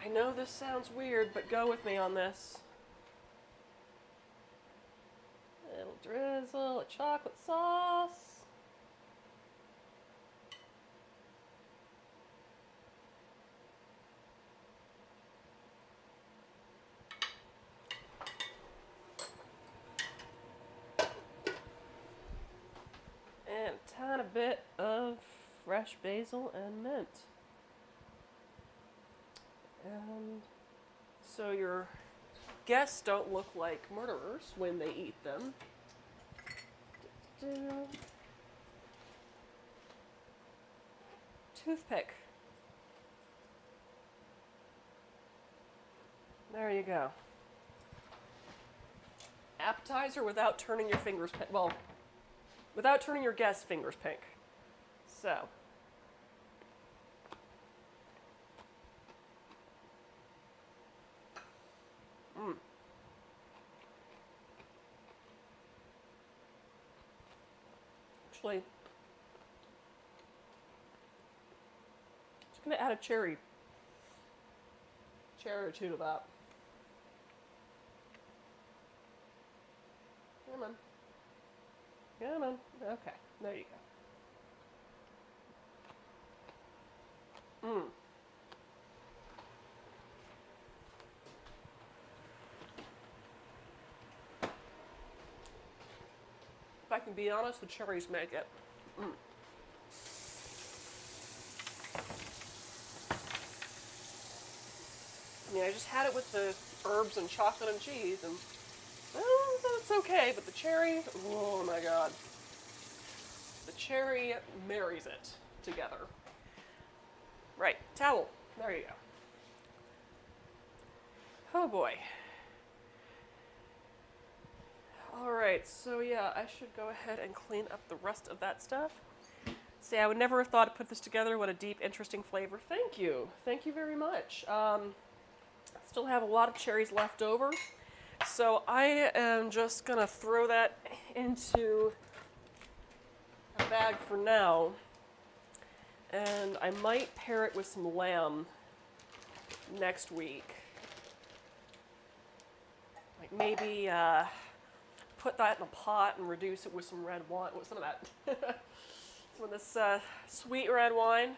I know this sounds weird, but go with me on this. A little drizzle of chocolate sauce. tad bit of fresh basil and mint. And so your guests don't look like murderers when they eat them. Toothpick. There you go. Appetizer without turning your fingers pink. Well, without turning your guests' fingers pink. So. Actually, just going to add a cherry or two to that. Come on. Come on. Okay, there you go. If I can be honest, the cherries make it. I mean, I just had it with the herbs and chocolate and cheese, and well, it's okay, but the cherry, oh my god. The cherry marries it together. Right, towel. There you go. Oh boy. Alright, so yeah, I should go ahead and clean up the rest of that stuff. See, I would never have thought to put this together. What a deep, interesting flavor. Thank you. Thank you very much. Still have a lot of cherries left over. So I am just going to throw that into a bag for now. And I might pair it with some lamb next week. Like maybe put that in a pot and reduce it with some red wine. With some of that. Some of this sweet red wine.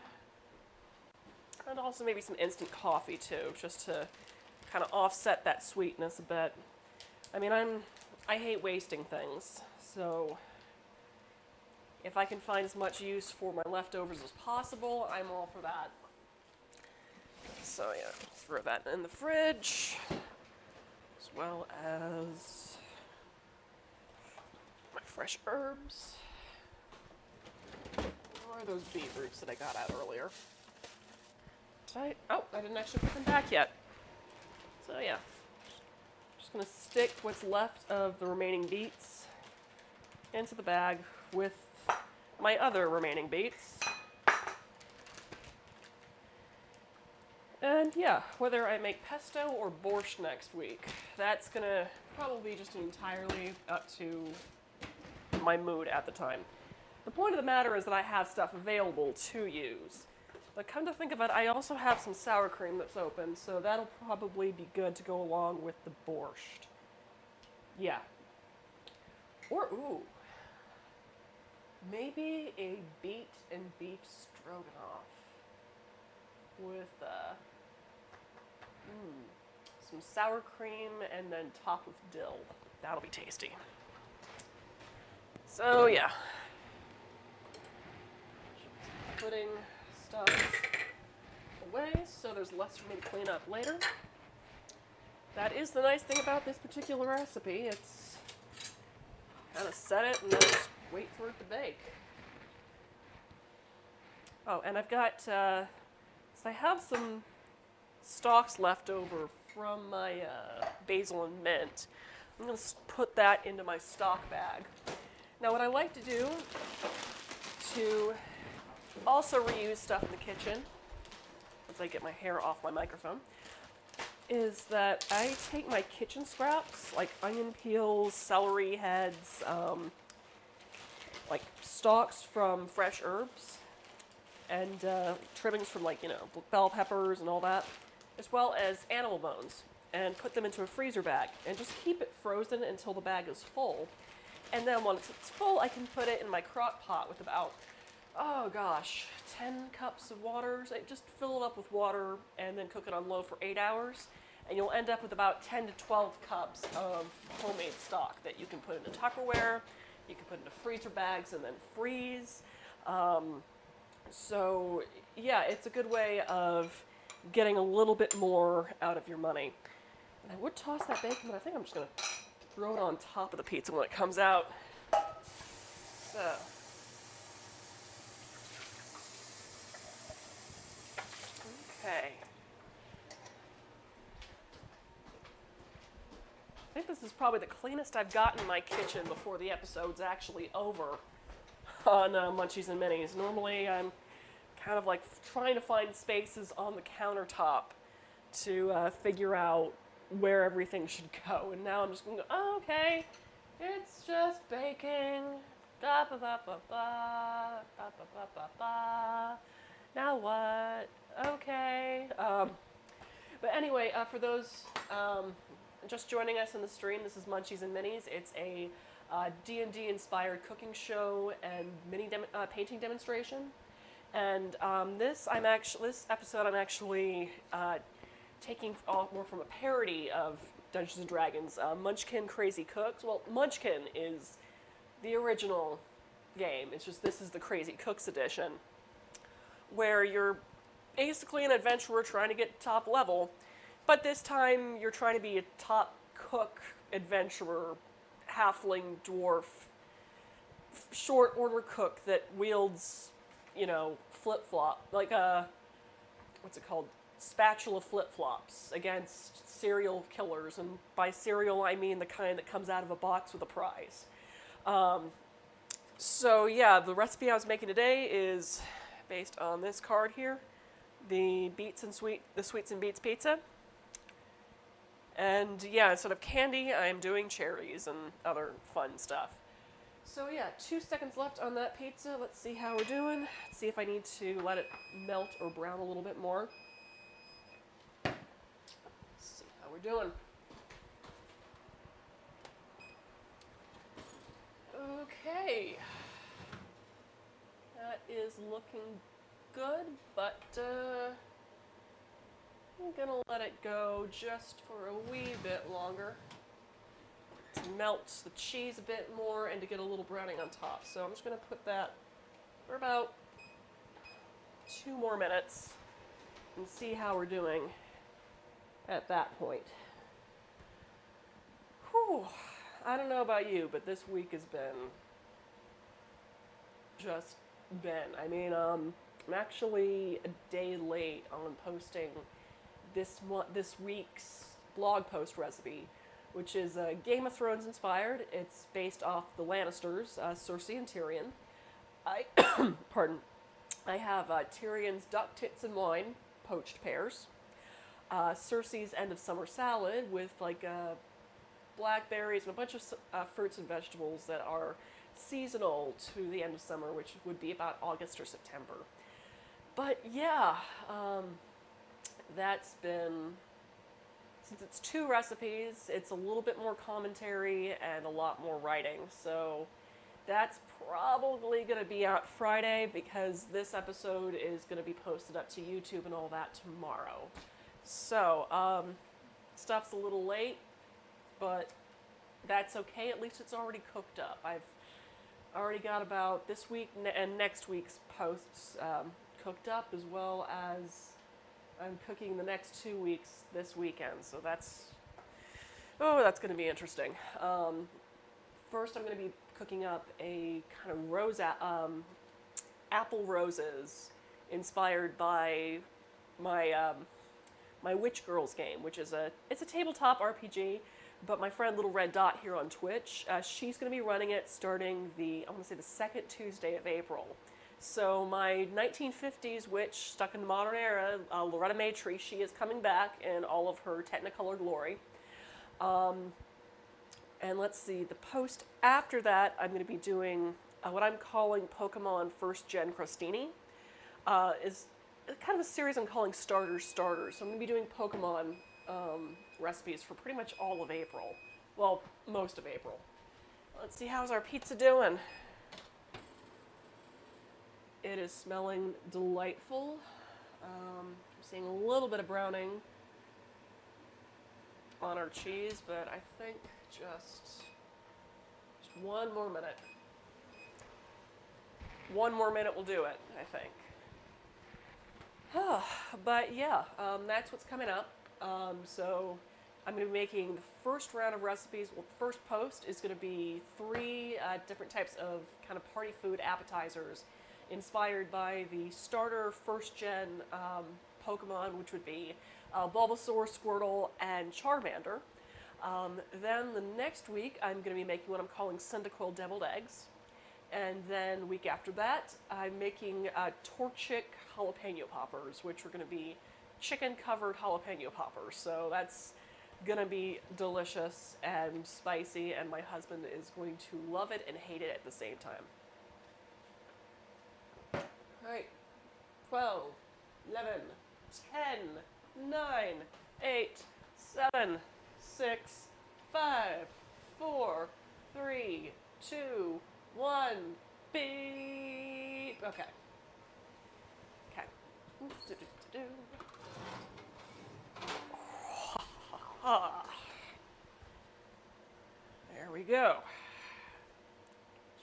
And also maybe some instant coffee too, just to kind of offset that sweetness a bit. I mean, I hate wasting things, so if I can find as much use for my leftovers as possible, I'm all for that. So yeah, throw that in the fridge, as well as my fresh herbs. Or those beetroots that I got out earlier. Oh, I didn't actually put them back yet. So yeah, just gonna stick what's left of the remaining beets into the bag with my other remaining beets. And yeah, whether I make pesto or borscht next week, that's gonna probably be just entirely up to my mood at the time. The point of the matter is that I have stuff available to use. But come to think of it, I also have some sour cream that's open, so that'll probably be good to go along with the borscht. Yeah. Or, ooh, maybe a beet and beef stroganoff with some sour cream and then topped with dill. That'll be tasty. So, yeah. Putting stuff away so there's less for me to clean up later. That is the nice thing about this particular recipe. It's kind of set it and then just wait for it to bake. Oh, and I've got, so I have some stalks left over from my basil and mint. I'm going to put that into my stock bag. Now what I like to do to also reuse stuff in the kitchen, once I get my hair off my microphone, is that I take my kitchen scraps, like onion peels, celery heads, like stalks from fresh herbs, and trimmings from like, bell peppers and all that, as well as animal bones, and put them into a freezer bag, and just keep it frozen until the bag is full. And then once it's full, I can put it in my crock pot with about, 10 cups of water. So just fill it up with water and then cook it on low for 8 hours. And you'll end up with about 10 to 12 cups of homemade stock that you can put into Tupperware, you can put into freezer bags and then freeze. So yeah, it's a good way of getting a little bit more out of your money. And I would toss that bacon, but I think I'm just gonna throw it on top of the pizza when it comes out. So. Okay. I think this is probably the cleanest I've gotten my kitchen before the episode's actually over on Munchies and Minis. Normally I'm kind of like trying to find spaces on the countertop to figure out where everything should go. And now I'm just going to go, oh, okay, it's just baking. Da ba ba ba ba, ba ba ba ba ba. Now what? Okay. But anyway, for those just joining us in the stream, this is Munchies and Minis. It's a D&D inspired cooking show and mini painting demonstration. And this episode I'm actually taking more from a parody of Dungeons and Dragons, Munchkin Crazy Cooks. Well, Munchkin is the original game. It's just this is the Crazy Cooks edition, where you're basically an adventurer trying to get top level, but this time you're trying to be a top cook, adventurer, halfling, dwarf, short order cook that wields, flip-flop, like a, what's it called, spatula flip-flops against serial killers, and by serial I mean the kind that comes out of a box with a prize. So yeah, the recipe I was making today is based on this card here, the Sweets and Beets pizza. And yeah, instead of candy, I'm doing cherries and other fun stuff. So yeah, 2 seconds left on that pizza. Let's see how we're doing. Let's see if I need to let it melt or brown a little bit more. Let's see how we're doing. Okay. That is looking good, but I'm gonna let it go just for a wee bit longer to melt the cheese a bit more and to get a little browning on top. So I'm just gonna put that for about 2 more minutes and see how we're doing at that point. Whew. I don't know about you, but this week has been I mean, I'm actually a day late on posting this week's blog post recipe, which is Game of Thrones inspired. It's based off the Lannisters, Cersei and Tyrion. I have Tyrion's duck tits and wine, poached pears. Cersei's end of summer salad with blackberries and a bunch of fruits and vegetables that are seasonal to the end of summer, which would be about August or September. But yeah, that's been, since it's 2 recipes, it's a little bit more commentary and a lot more writing. So that's probably going to be out Friday because this episode is going to be posted up to YouTube and all that tomorrow. So, stuff's a little late, but that's okay. At least it's already cooked up. I've already got about this week and next week's posts cooked up, as well as I'm cooking the next 2 weeks this weekend. So that's going to be interesting. First, I'm going to be cooking up a kind of apple roses inspired by my my Witch Girls game, which is it's a tabletop RPG. But my friend Little Red Dot here on Twitch, she's going to be running it starting the second Tuesday of April. So my 1950s witch stuck in the modern era, Loretta Maytree, she is coming back in all of her Technicolor glory. And let's see, the post after that, I'm going to be doing what I'm calling Pokemon First Gen Crostini. Is kind of a series I'm calling Starters. So I'm going to be doing Pokemon recipes for pretty much all of April. Well, most of April. Let's see, how's our pizza doing? It is smelling delightful. I'm seeing a little bit of browning on our cheese, but I think just 1 more minute. one more minute will do it, I think. But yeah, that's what's coming up. So I'm going to be making the first round of recipes. Well, the first post is going to be 3 different types of kind of party food appetizers inspired by the starter first gen Pokemon, which would be Bulbasaur, Squirtle, and Charmander. Then the next week, I'm going to be making what I'm calling Cyndaquil deviled eggs. And then week after that, I'm making Torchic jalapeno poppers, which are going to be chicken-covered jalapeno poppers. So that's going to be delicious and spicy, and my husband is going to love it and hate it at the same time. All right, 12, 11, 10, 9, 8, 7, 6, 5, 4, 3, 2, 1, beep. Okay. There we go.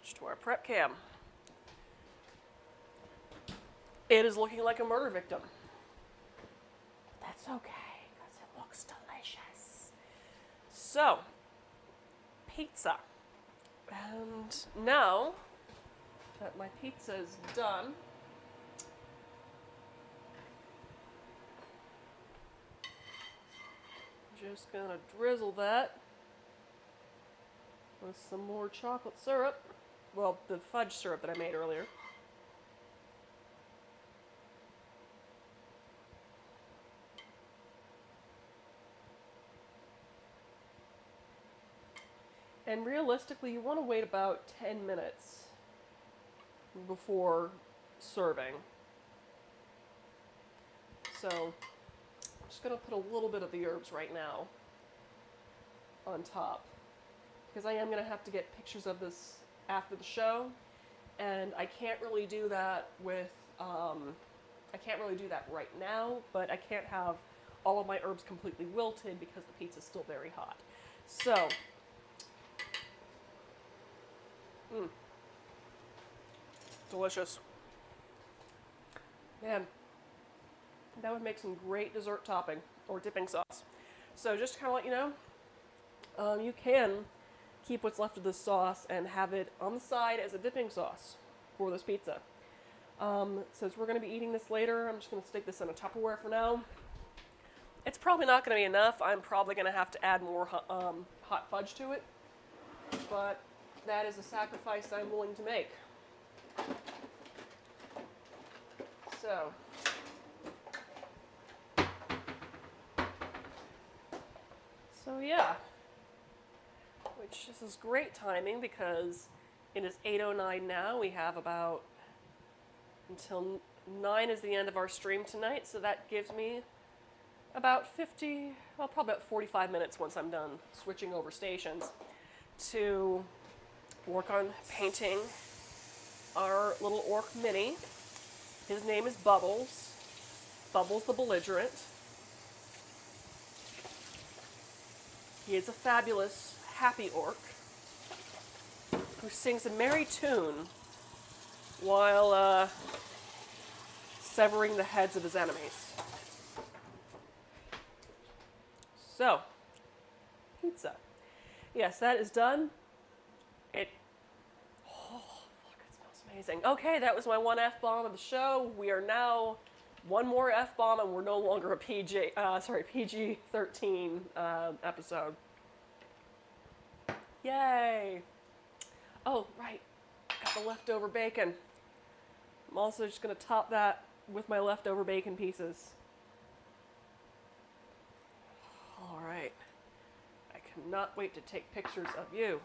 Switch to our prep cam. It is looking like a murder victim. That's okay, because it looks delicious. So, pizza. And now that my pizza is done, just gonna drizzle that with some more chocolate syrup. Well, the fudge syrup that I made earlier. And realistically, you want to wait about 10 minutes before serving. So, I'm just going to put a little bit of the herbs right now on top, because I am going to have to get pictures of this after the show, and I can't really do that with, I can't really do that right now, but I can't have all of my herbs completely wilted because the pizza's still very hot. So, delicious. Man, that would make some great dessert topping or dipping sauce. So just to kind of let you know, you can keep what's left of this sauce and have it on the side as a dipping sauce for this pizza. Since we're going to be eating this later, I'm just going to stick this in a Tupperware for now. It's probably not going to be enough. I'm probably going to have to add more hot fudge to it, but that is a sacrifice I'm willing to make. So yeah, which this is great timing because it is 8:09 now. We have about until 9 is the end of our stream tonight, so that gives me about probably about 45 minutes once I'm done switching over stations to work on painting our little orc mini. His name is Bubbles. Bubbles the Belligerent. He is a fabulous, happy orc who sings a merry tune while severing the heads of his enemies. So, pizza. Yes, that is done. It smells amazing. Okay, that was my one F-bomb of the show. We are now one more F-bomb and we're no longer a PG-13 episode. Yay! Oh, right. Got the leftover bacon. I'm also just going to top that with my leftover bacon pieces. All right. I cannot wait to take pictures of you.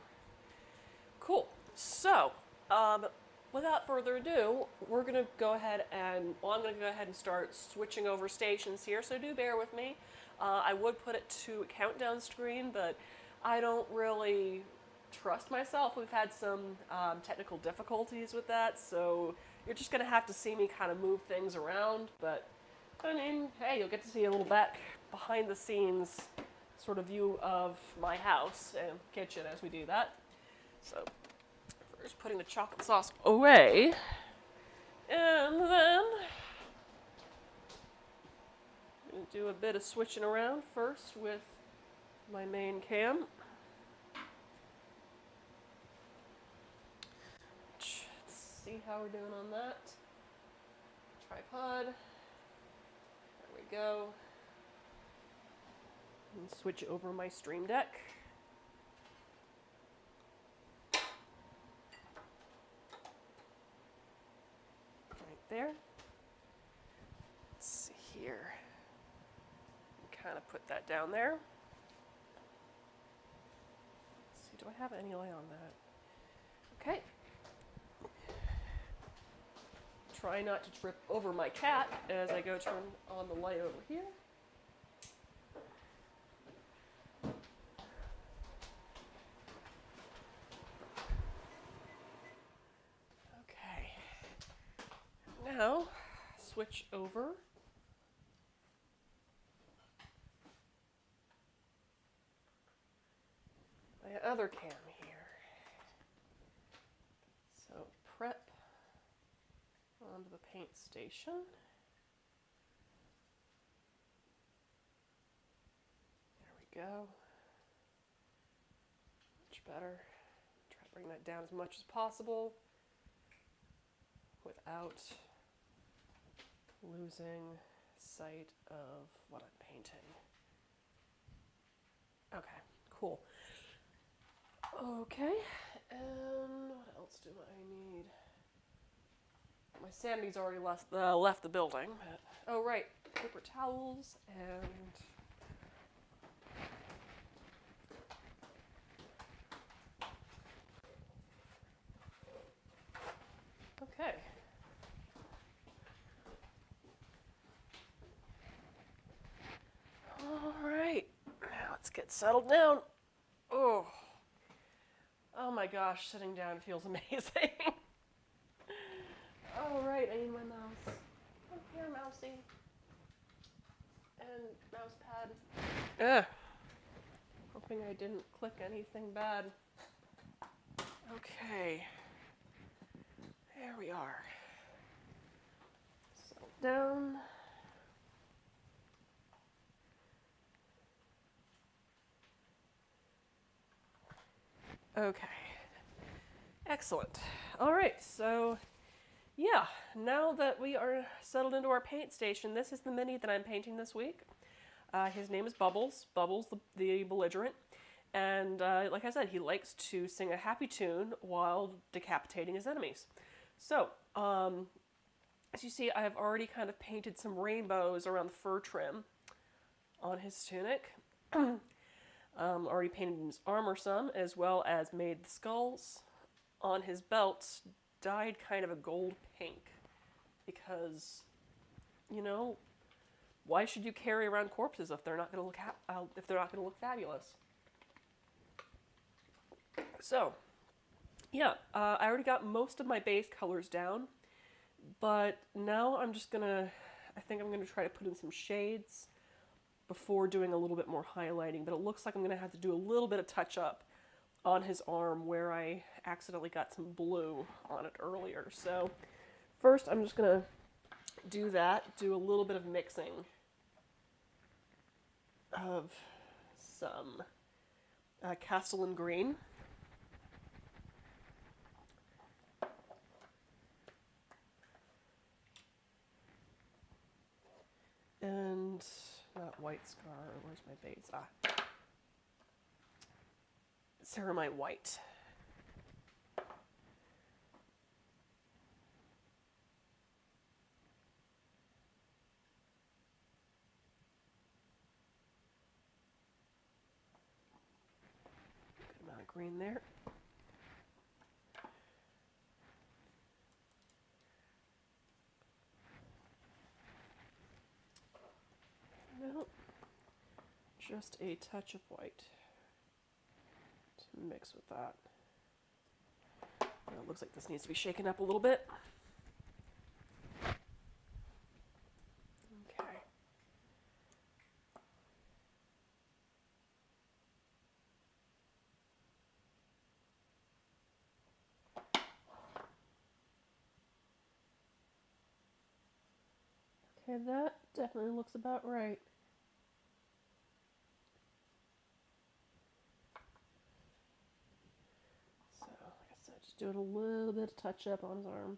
Cool. So, without further ado, we're going to go ahead and, I'm going to go ahead and start switching over stations here, so do bear with me. I would put it to a countdown screen, but I don't really trust myself. We've had some technical difficulties with that, so you're just going to have to see me kind of move things around, but I mean, hey, you'll get to see a little back behind the scenes sort of view of my house and kitchen as we do that. So, first putting the chocolate sauce away. And then I'm going to do a bit of switching around first with my main cam. Let's see how we're doing on that. Tripod. There we go. And switch over my Stream Deck. Right there. Let's see here. Kind of put that down there. Let's see, do I have any light on that? Okay. Try not to trip over my cat as I go turn on the light over here. Okay. Now, switch over. My other cam here. So prep onto the paint station. There we go. Much better. Try to bring that down as much as possible without losing sight of what I'm painting. Okay, cool. Okay, and what else do I need? My sanity's already left the building. But, oh, right, paper towels and okay. All right, now let's get settled down. Oh my gosh, sitting down feels amazing. All right, I need my mouse. Come here, mousey. And mouse pad. Hoping I didn't click anything bad. Okay. There we are. Settle down. Okay. Excellent. All right, so yeah, now that we are settled into our paint station, this is the mini that I'm painting this week. His name is Bubbles. Bubbles, the belligerent. And like I said, he likes to sing a happy tune while decapitating his enemies. So, as you see, I have already kind of painted some rainbows around the fur trim on his tunic. Already painted his armor some, as well as made the skulls on his belts dyed kind of a gold pink. Because, you know, why should you carry around corpses if they're not going to look fabulous? So, yeah, I already got most of my base colors down, but now I think I'm gonna try to put in some shades before doing a little bit more highlighting, but it looks like I'm gonna have to do a little bit of touch up on his arm where I accidentally got some blue on it earlier. So first I'm just gonna do a little bit of mixing of some Castellan green. And not white scar, where's my base? Ceramite white. Good amount of green there. No, just a touch of white to mix with that. Now it looks like this needs to be shaken up a little bit. Okay. Okay, that definitely looks about right. So, like I said, just doing a little bit of touch up on his arm.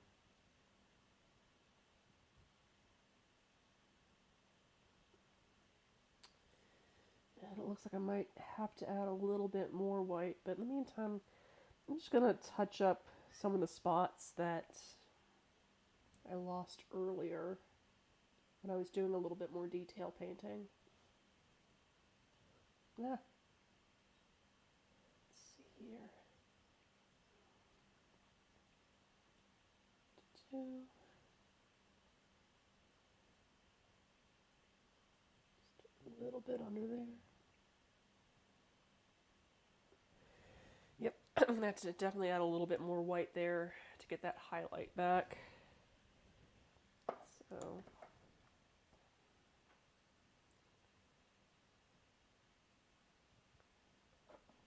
And it looks like I might have to add a little bit more white, but in the meantime, I'm just going to touch up some of the spots that I lost earlier when I was doing a little bit more detail painting. Yeah. Let's see here. Just a little bit under there. Yep, I'm going to have to definitely add a little bit more white there to get that highlight back. So,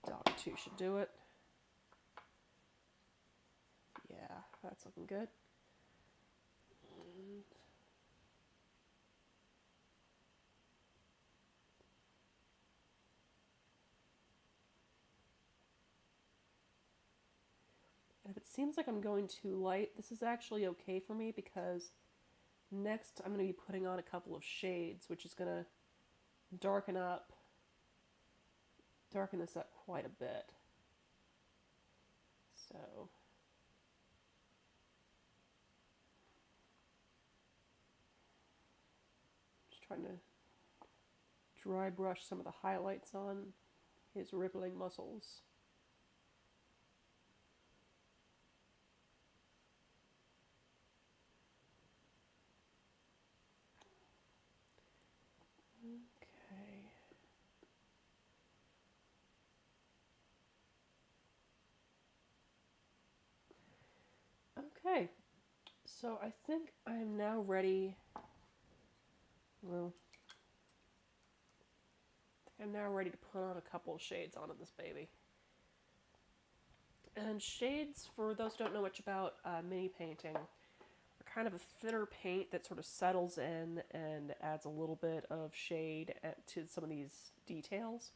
dot 2 should do it. Yeah, that's looking good. And if it seems like I'm going too light, this is actually okay for me because next I'm going to be putting on a couple of shades, which is going to darken this up quite a bit. So, just trying to dry brush some of the highlights on his rippling muscles. Okay, so I think I'm now ready. Well, I'm now ready to put on a couple of shades onto this baby. And shades, for those who don't know much about mini painting, are kind of a thinner paint that sort of settles in and adds a little bit of shade to some of these details.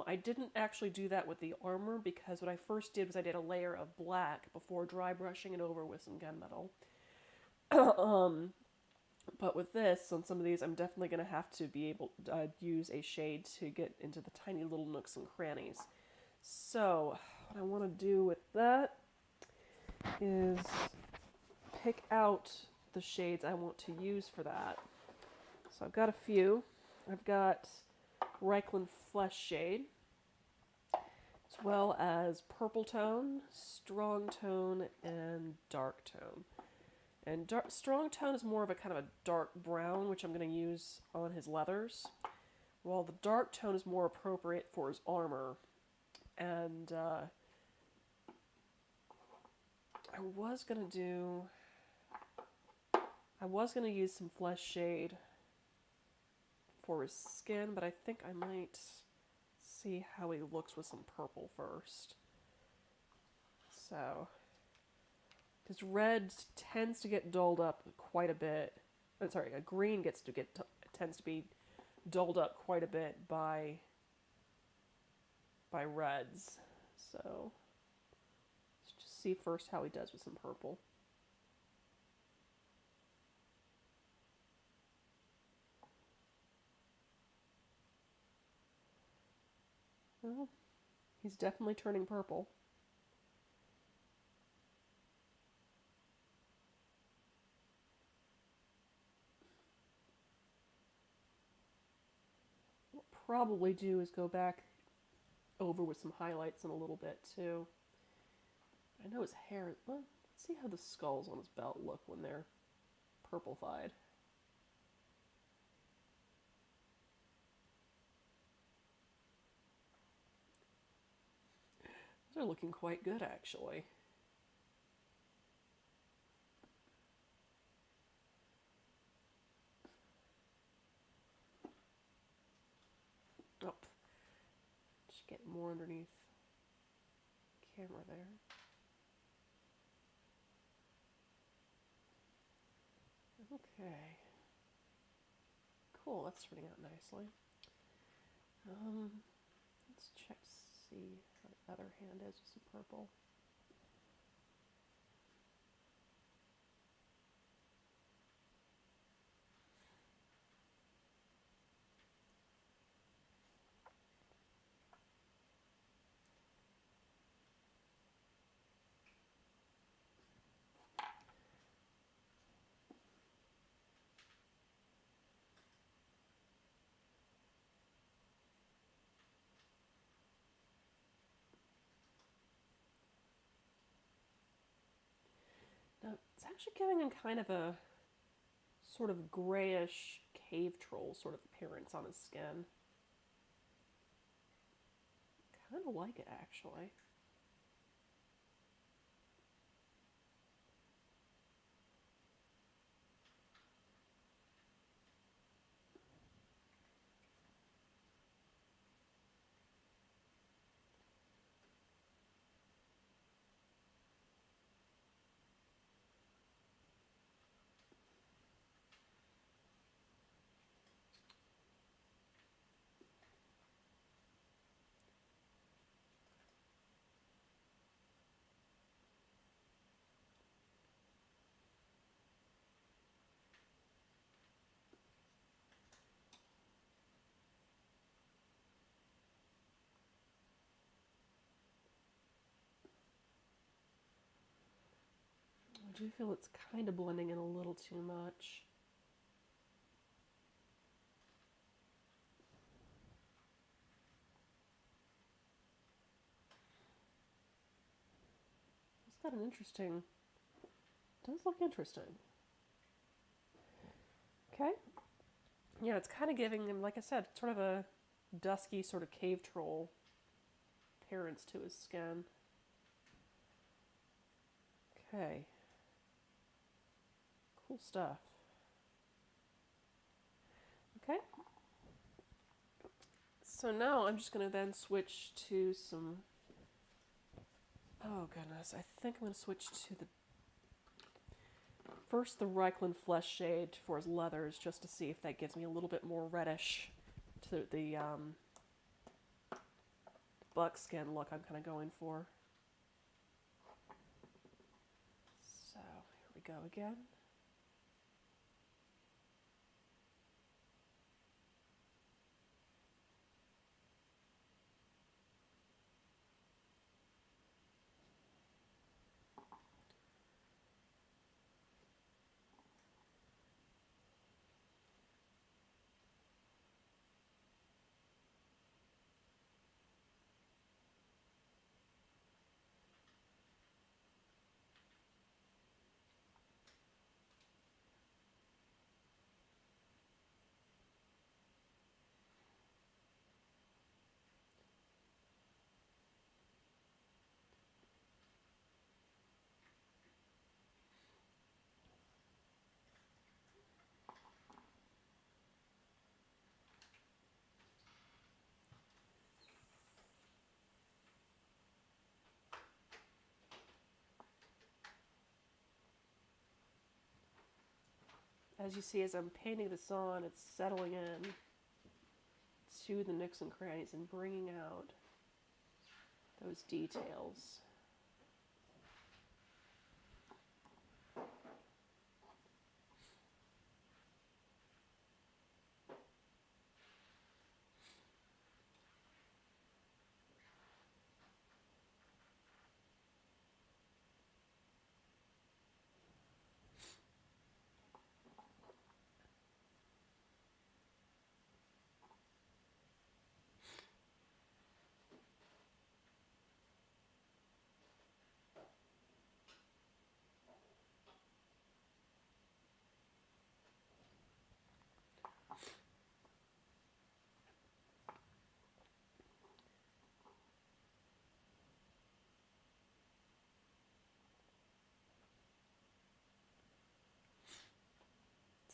I didn't actually do that with the armor because what I first did was I did a layer of black before dry brushing it over with some gunmetal. But with this, on some of these, I'm definitely going to have to be able to use a shade to get into the tiny little nooks and crannies. So, what I want to do with that is pick out the shades I want to use for that. So I've got a few. I've got Reichland Flesh Shade, as well as Purple Tone, Strong Tone, and Dark Tone. And Strong Tone is more of a kind of a dark brown, which I'm going to use on his leathers, while the Dark Tone is more appropriate for his armor. And I was going to use some Flesh Shade for his skin, but I think I might see how he looks with some purple first. So, because red tends to get dulled up quite a bit. Green tends to be dulled up quite a bit by reds. So, let's just see first how he does with some purple. Well, he's definitely turning purple. What I'll probably do is go back over with some highlights in a little bit too. I know his hair. Well, let's see how the skulls on his belt look when they're purplified. Those are looking quite good, actually. Oh, just getting more underneath the camera there. Okay. cool. That's turning out nicely. Let's check, see how the other hand is with some purple. Now, it's actually giving him kind of a sort of grayish cave troll sort of appearance on his skin. Kind of like it, actually. I do feel it's kind of blending in a little too much. It's got an interesting, does look interesting. Okay. Yeah, it's kind of giving him, like I said, sort of a dusky sort of cave troll appearance to his skin. Okay. Cool stuff. Okay. So now I'm just going to then switch to some, oh goodness, I think I'm going to switch to first the Reikland Flesh Shade for his leathers, just to see if that gives me a little bit more reddish to the buckskin look I'm kind of going for. So here we go again. As you see, as I'm painting this on, it's settling in to the nooks and crannies and bringing out those details.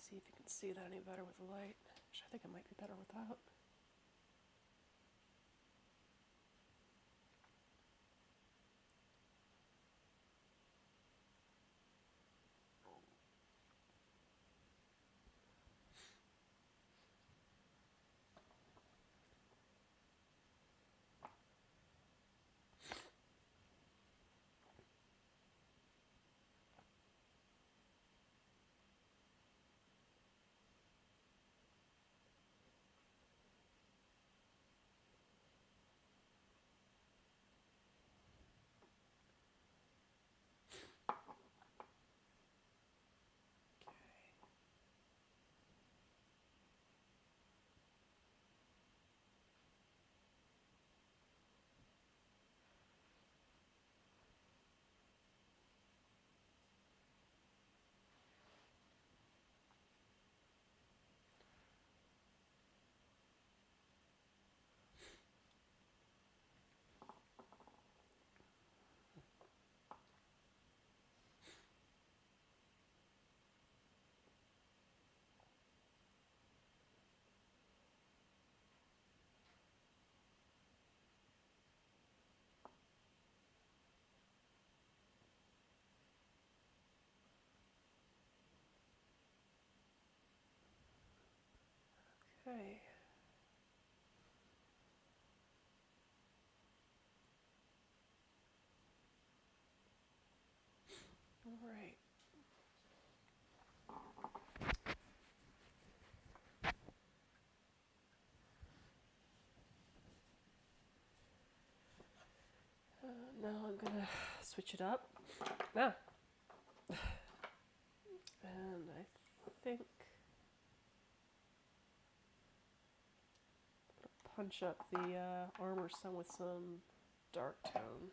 See if you can see that any better with the light. Actually, I think it might be better without. Okay. All right. Now I'm gonna switch it up. Ah. And I think punch up the armor some with some dark tone.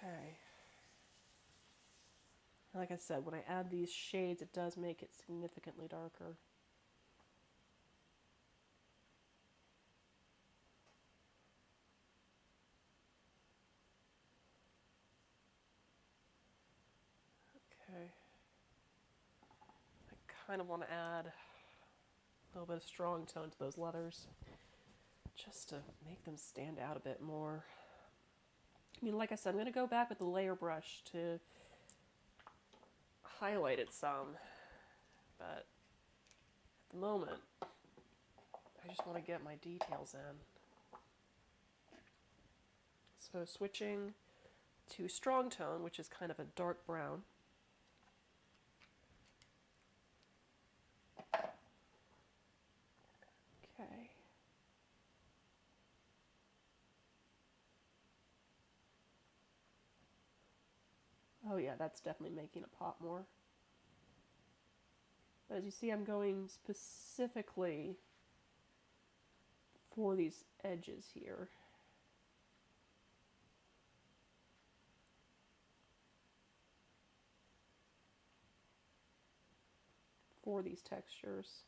Okay. Like I said, when I add these shades, it does make it significantly darker. Okay. I kind of want to add a little bit of strong tone to those leathers, just to make them stand out a bit more. I mean, like I said, I'm going to go back with the layer brush to highlight it some, but at the moment, I just want to get my details in. So switching to strong tone, which is kind of a dark brown. Okay. Oh yeah, that's definitely making it pop more. But as you see, I'm going specifically for these edges here. For these textures.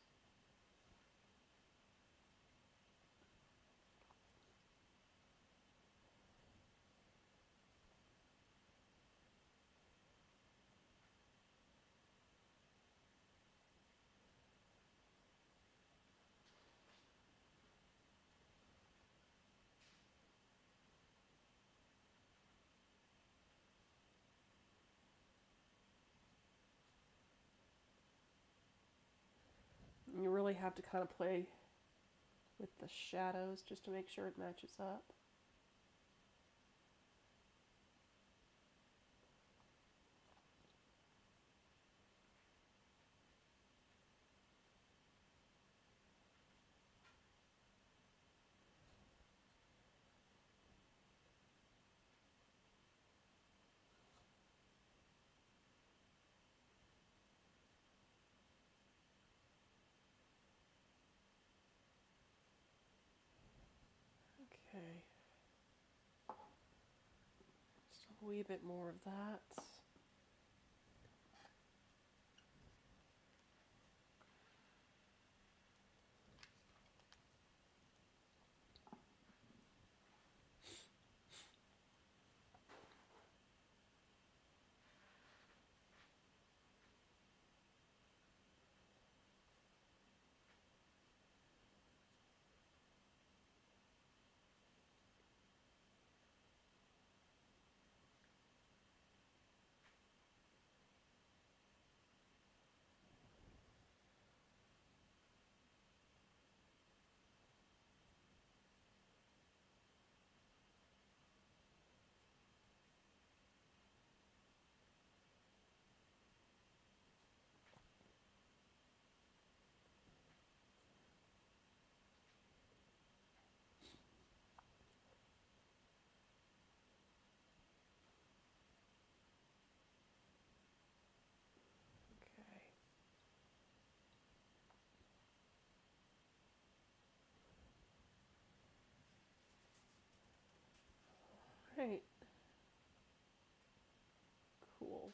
You really have to kind of play with the shadows just to make sure it matches up. A wee bit more of that. Okay. Right. Cool.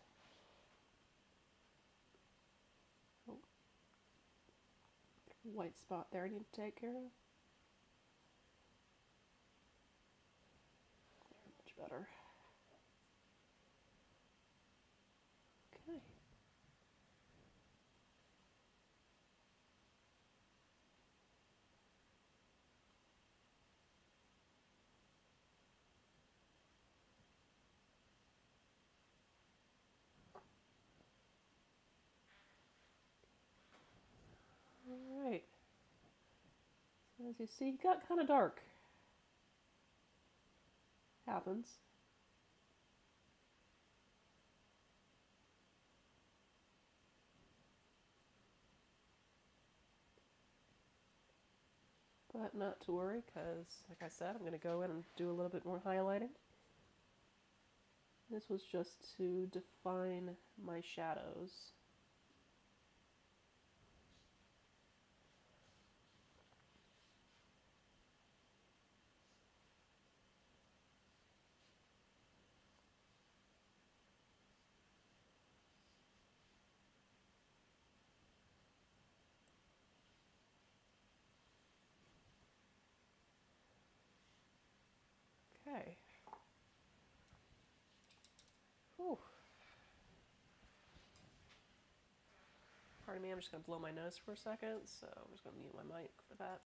Oh, white spot there I need to take care of. Much better. Okay. Alright. So as you see, it got kind of dark. Happens. But not to worry, because, like I said, I'm going to go in and do a little bit more highlighting. This was just to define my shadows. Okay. Whew. Pardon me, I'm just going to blow my nose for a second, so I'm just going to mute my mic for that.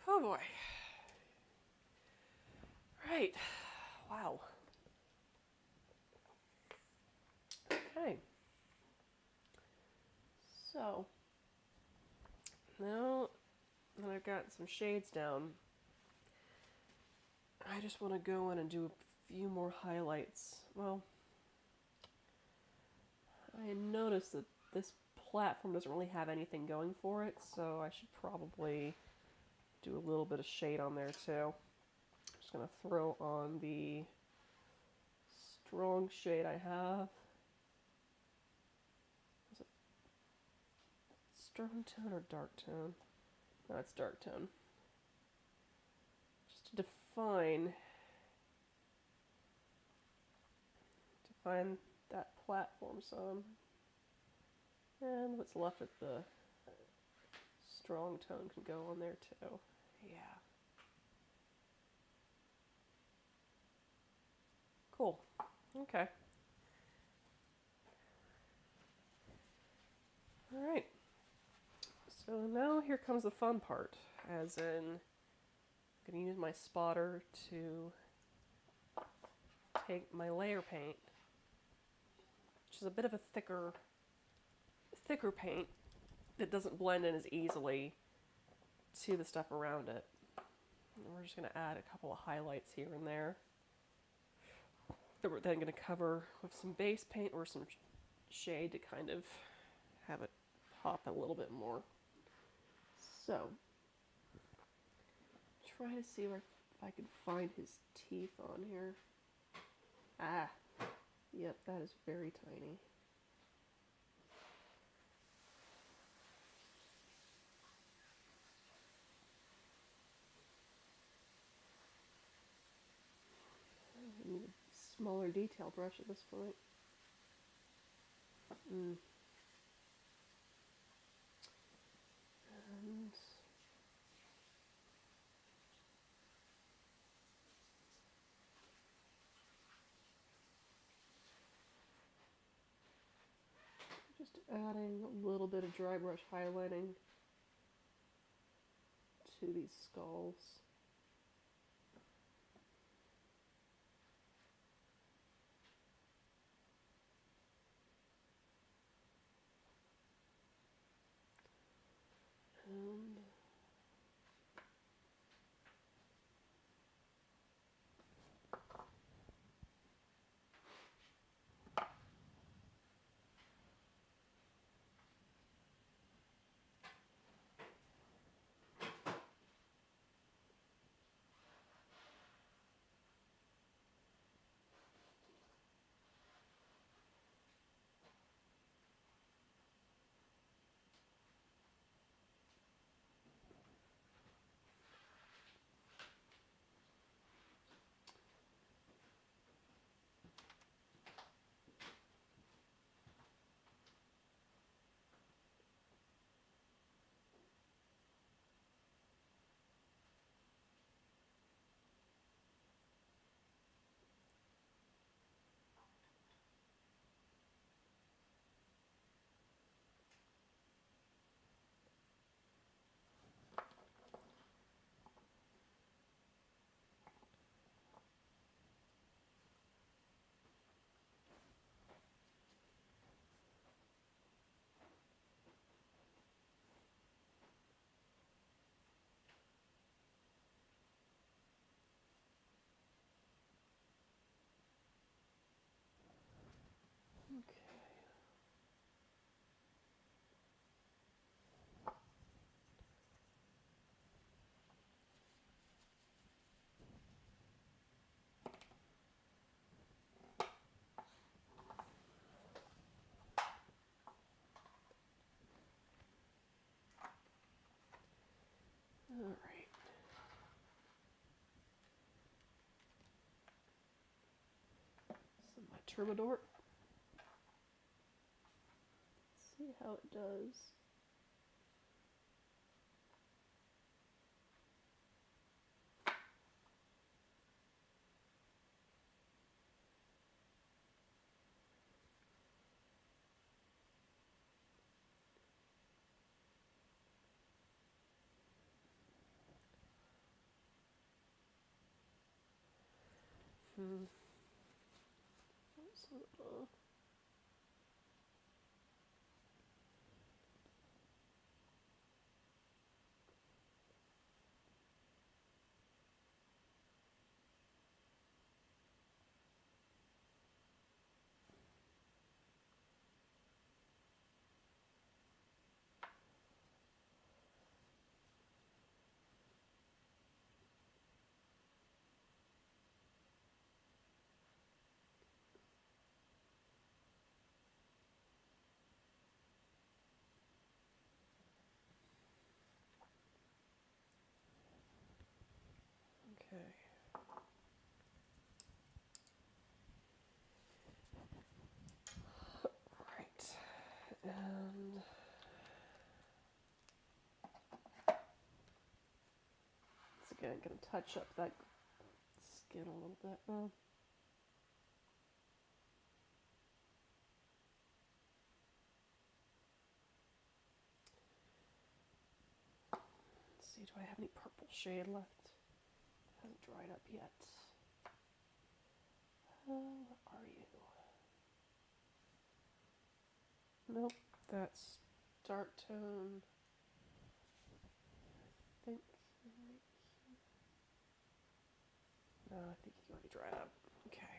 Oh boy. Right. Wow. Okay. So, now that I've got some shades down, I just want to go in and do a few more highlights. Well, I noticed that this platform doesn't really have anything going for it, so I should probably do a little bit of shade on there too. I'm just going to throw on the strong shade I have. Is it strong tone or dark tone? No, it's dark tone. Just to define that platform some. And what's left of the strong tone can go on there too. Yeah. Cool. Okay. Alright. So now here comes the fun part, as in I'm going to use my spotter to take my layer paint, which is a bit of a thicker paint that doesn't blend in as easily to the stuff around it. And we're just going to add a couple of highlights here and there. that we're then going to cover with some base paint or some shade to kind of have it pop a little bit more. So, try to see if I can find his teeth on here. Ah, yep, that is very tiny. I need a smaller detail brush at this point. And just adding a little bit of dry brush highlighting to these skulls. And all right. So my Turbidor. See how it does. Okay. Right. And once again, I'm going to touch up that skin a little bit. Let's see, do I have any purple shade left? It hasn't dried up yet. Where are you? Nope, that's dark tone. I think. No, I think you already dried up. Okay.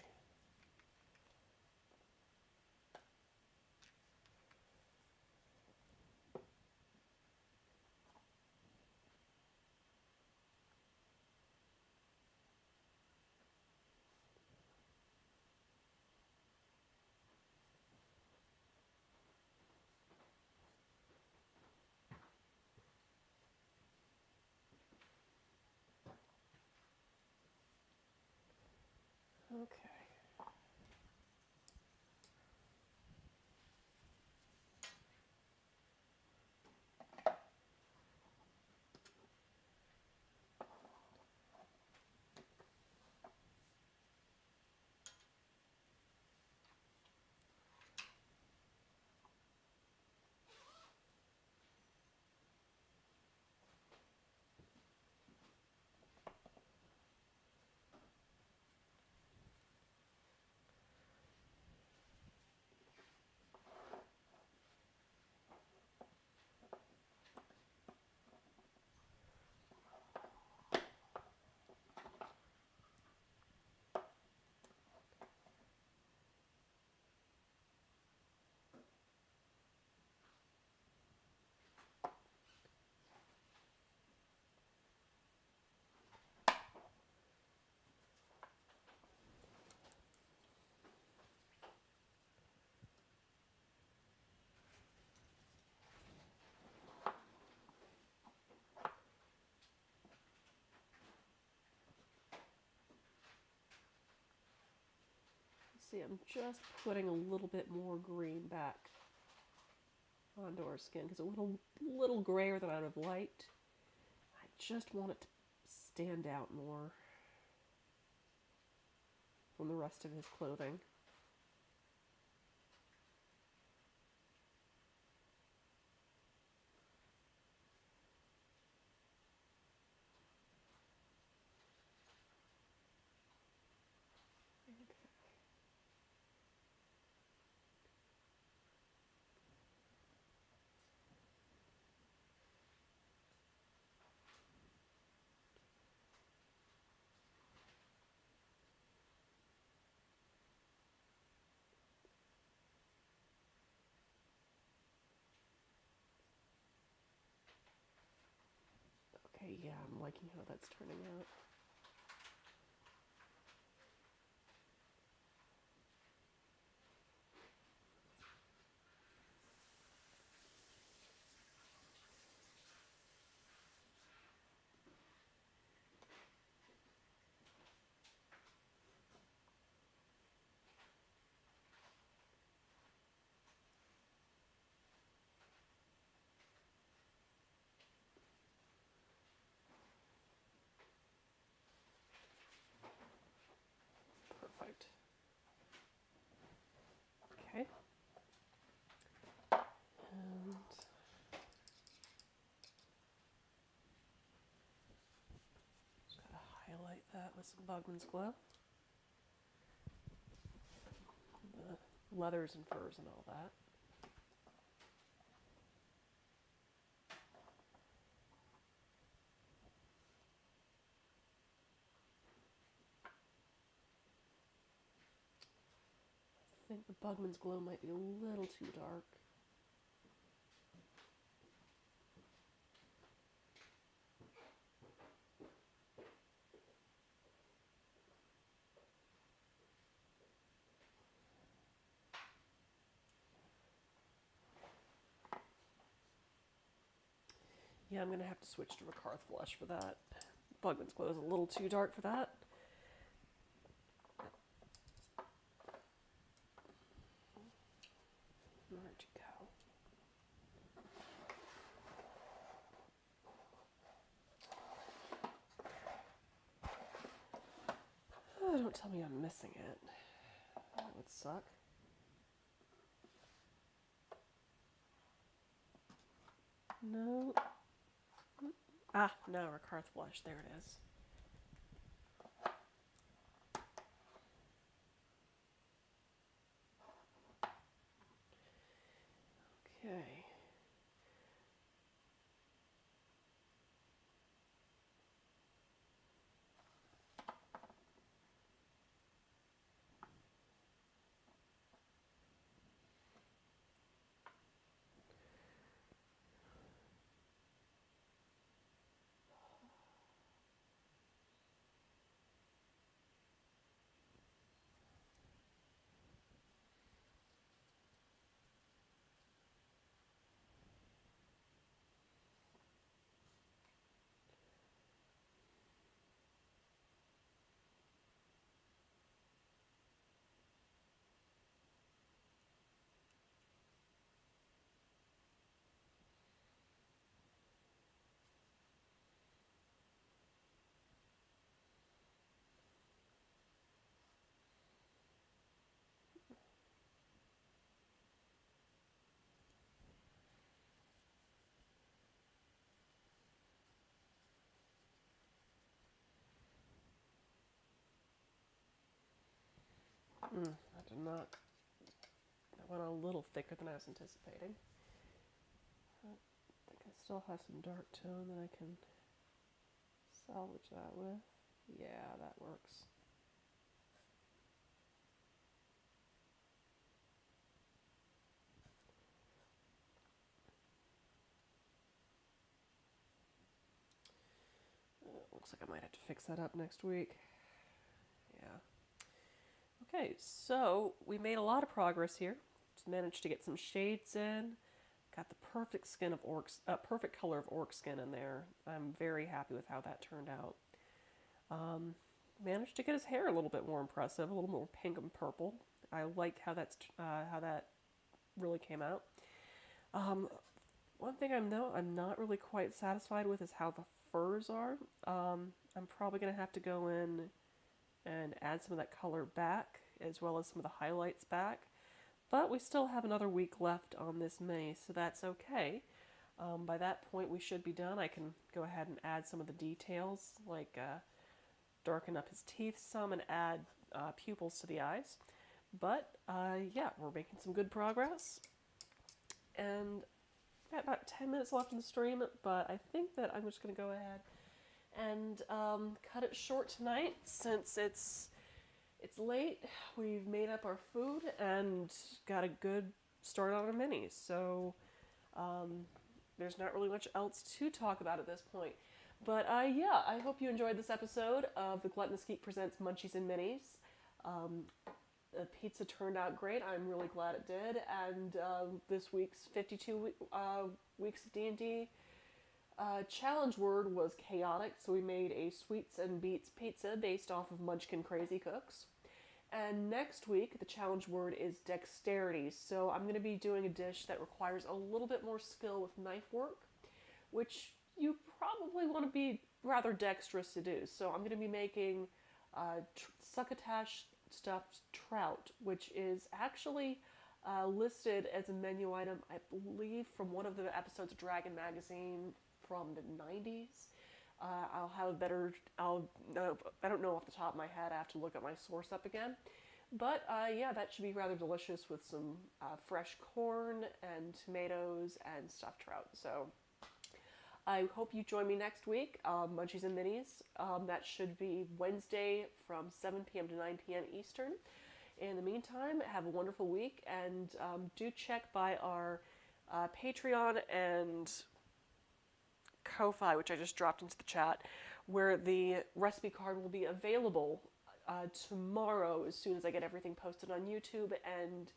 Okay. See, I'm just putting a little bit more green back onto our skin because it's a little grayer than I would have liked. I just want it to stand out more from the rest of his clothing. Okay, yeah, I'm liking how that's turning out. Perfect. Okay. And just gotta highlight that with some Bugman's Glow. The leathers and furs and all that. I think the Bugman's Glow might be a little too dark. Yeah, I'm going to have to switch to Rakarth Flush for that. Bugman's Glow is a little too dark for that. Where'd you go? Oh, don't tell me I'm missing it. That would suck. No. Ah, no, Rakarth Flush. There it is. Okay. I did not. That went a little thicker than I was anticipating. I think I still have some dark tone that I can salvage that with. Yeah, that works. Looks like I might have to fix that up next week. Yeah. Okay, so we made a lot of progress here. Just managed to get some shades in. Got the perfect perfect color of orc skin in there. I'm very happy with how that turned out. Managed to get his hair a little bit more impressive, a little more pink and purple. I like how that really came out. One thing I'm not really quite satisfied with is how the furs are. I'm probably gonna have to go in and add some of that color back, as well as some of the highlights back. But we still have another week left on this mini, so that's okay. By that point, we should be done. I can go ahead and add some of the details, like darken up his teeth some and add pupils to the eyes. But yeah, we're making some good progress. And got about 10 minutes left in the stream, but I think that I'm just going to go ahead and cut it short tonight since it's late. We've made up our food and got a good start on our minis. So there's not really much else to talk about at this point. But yeah, I hope you enjoyed this episode of The Gluttonous Geek Presents Munchies and Minis. The pizza turned out great. I'm really glad it did. And this week's 52 weeks of D&D challenge word was chaotic. So we made a sweets and beets pizza based off of Munchkin Crazy Cooks. And next week, the challenge word is dexterity. So I'm going to be doing a dish that requires a little bit more skill with knife work, which you probably want to be rather dexterous to do. So I'm going to be making succotash stuffed trout, which is actually listed as a menu item, I believe, from one of the episodes of Dragon Magazine from the 90s. I'll have a better, I don't know off the top of my head. I have to look at my source up again. But yeah, that should be rather delicious with some fresh corn and tomatoes and stuffed trout. So I hope you join me next week, Munchies and Minis. That should be Wednesday from 7 p.m. to 9 p.m. Eastern. In the meantime, have a wonderful week, and do check by our Patreon and Ko-Fi, which I just dropped into the chat, where the recipe card will be available tomorrow as soon as I get everything posted on YouTube and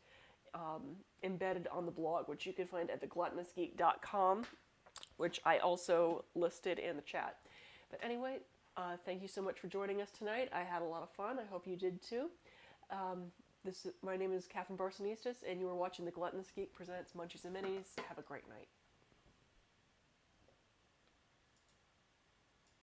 embedded on the blog, which you can find at thegluttonousgeek.com, which I also listed in the chat. But anyway, thank you so much for joining us tonight. I had a lot of fun. I hope you did too. My name is Catherine Barsonistas, and you are watching The Gluttonous Geek Presents Munchies and Minis. Have a great night.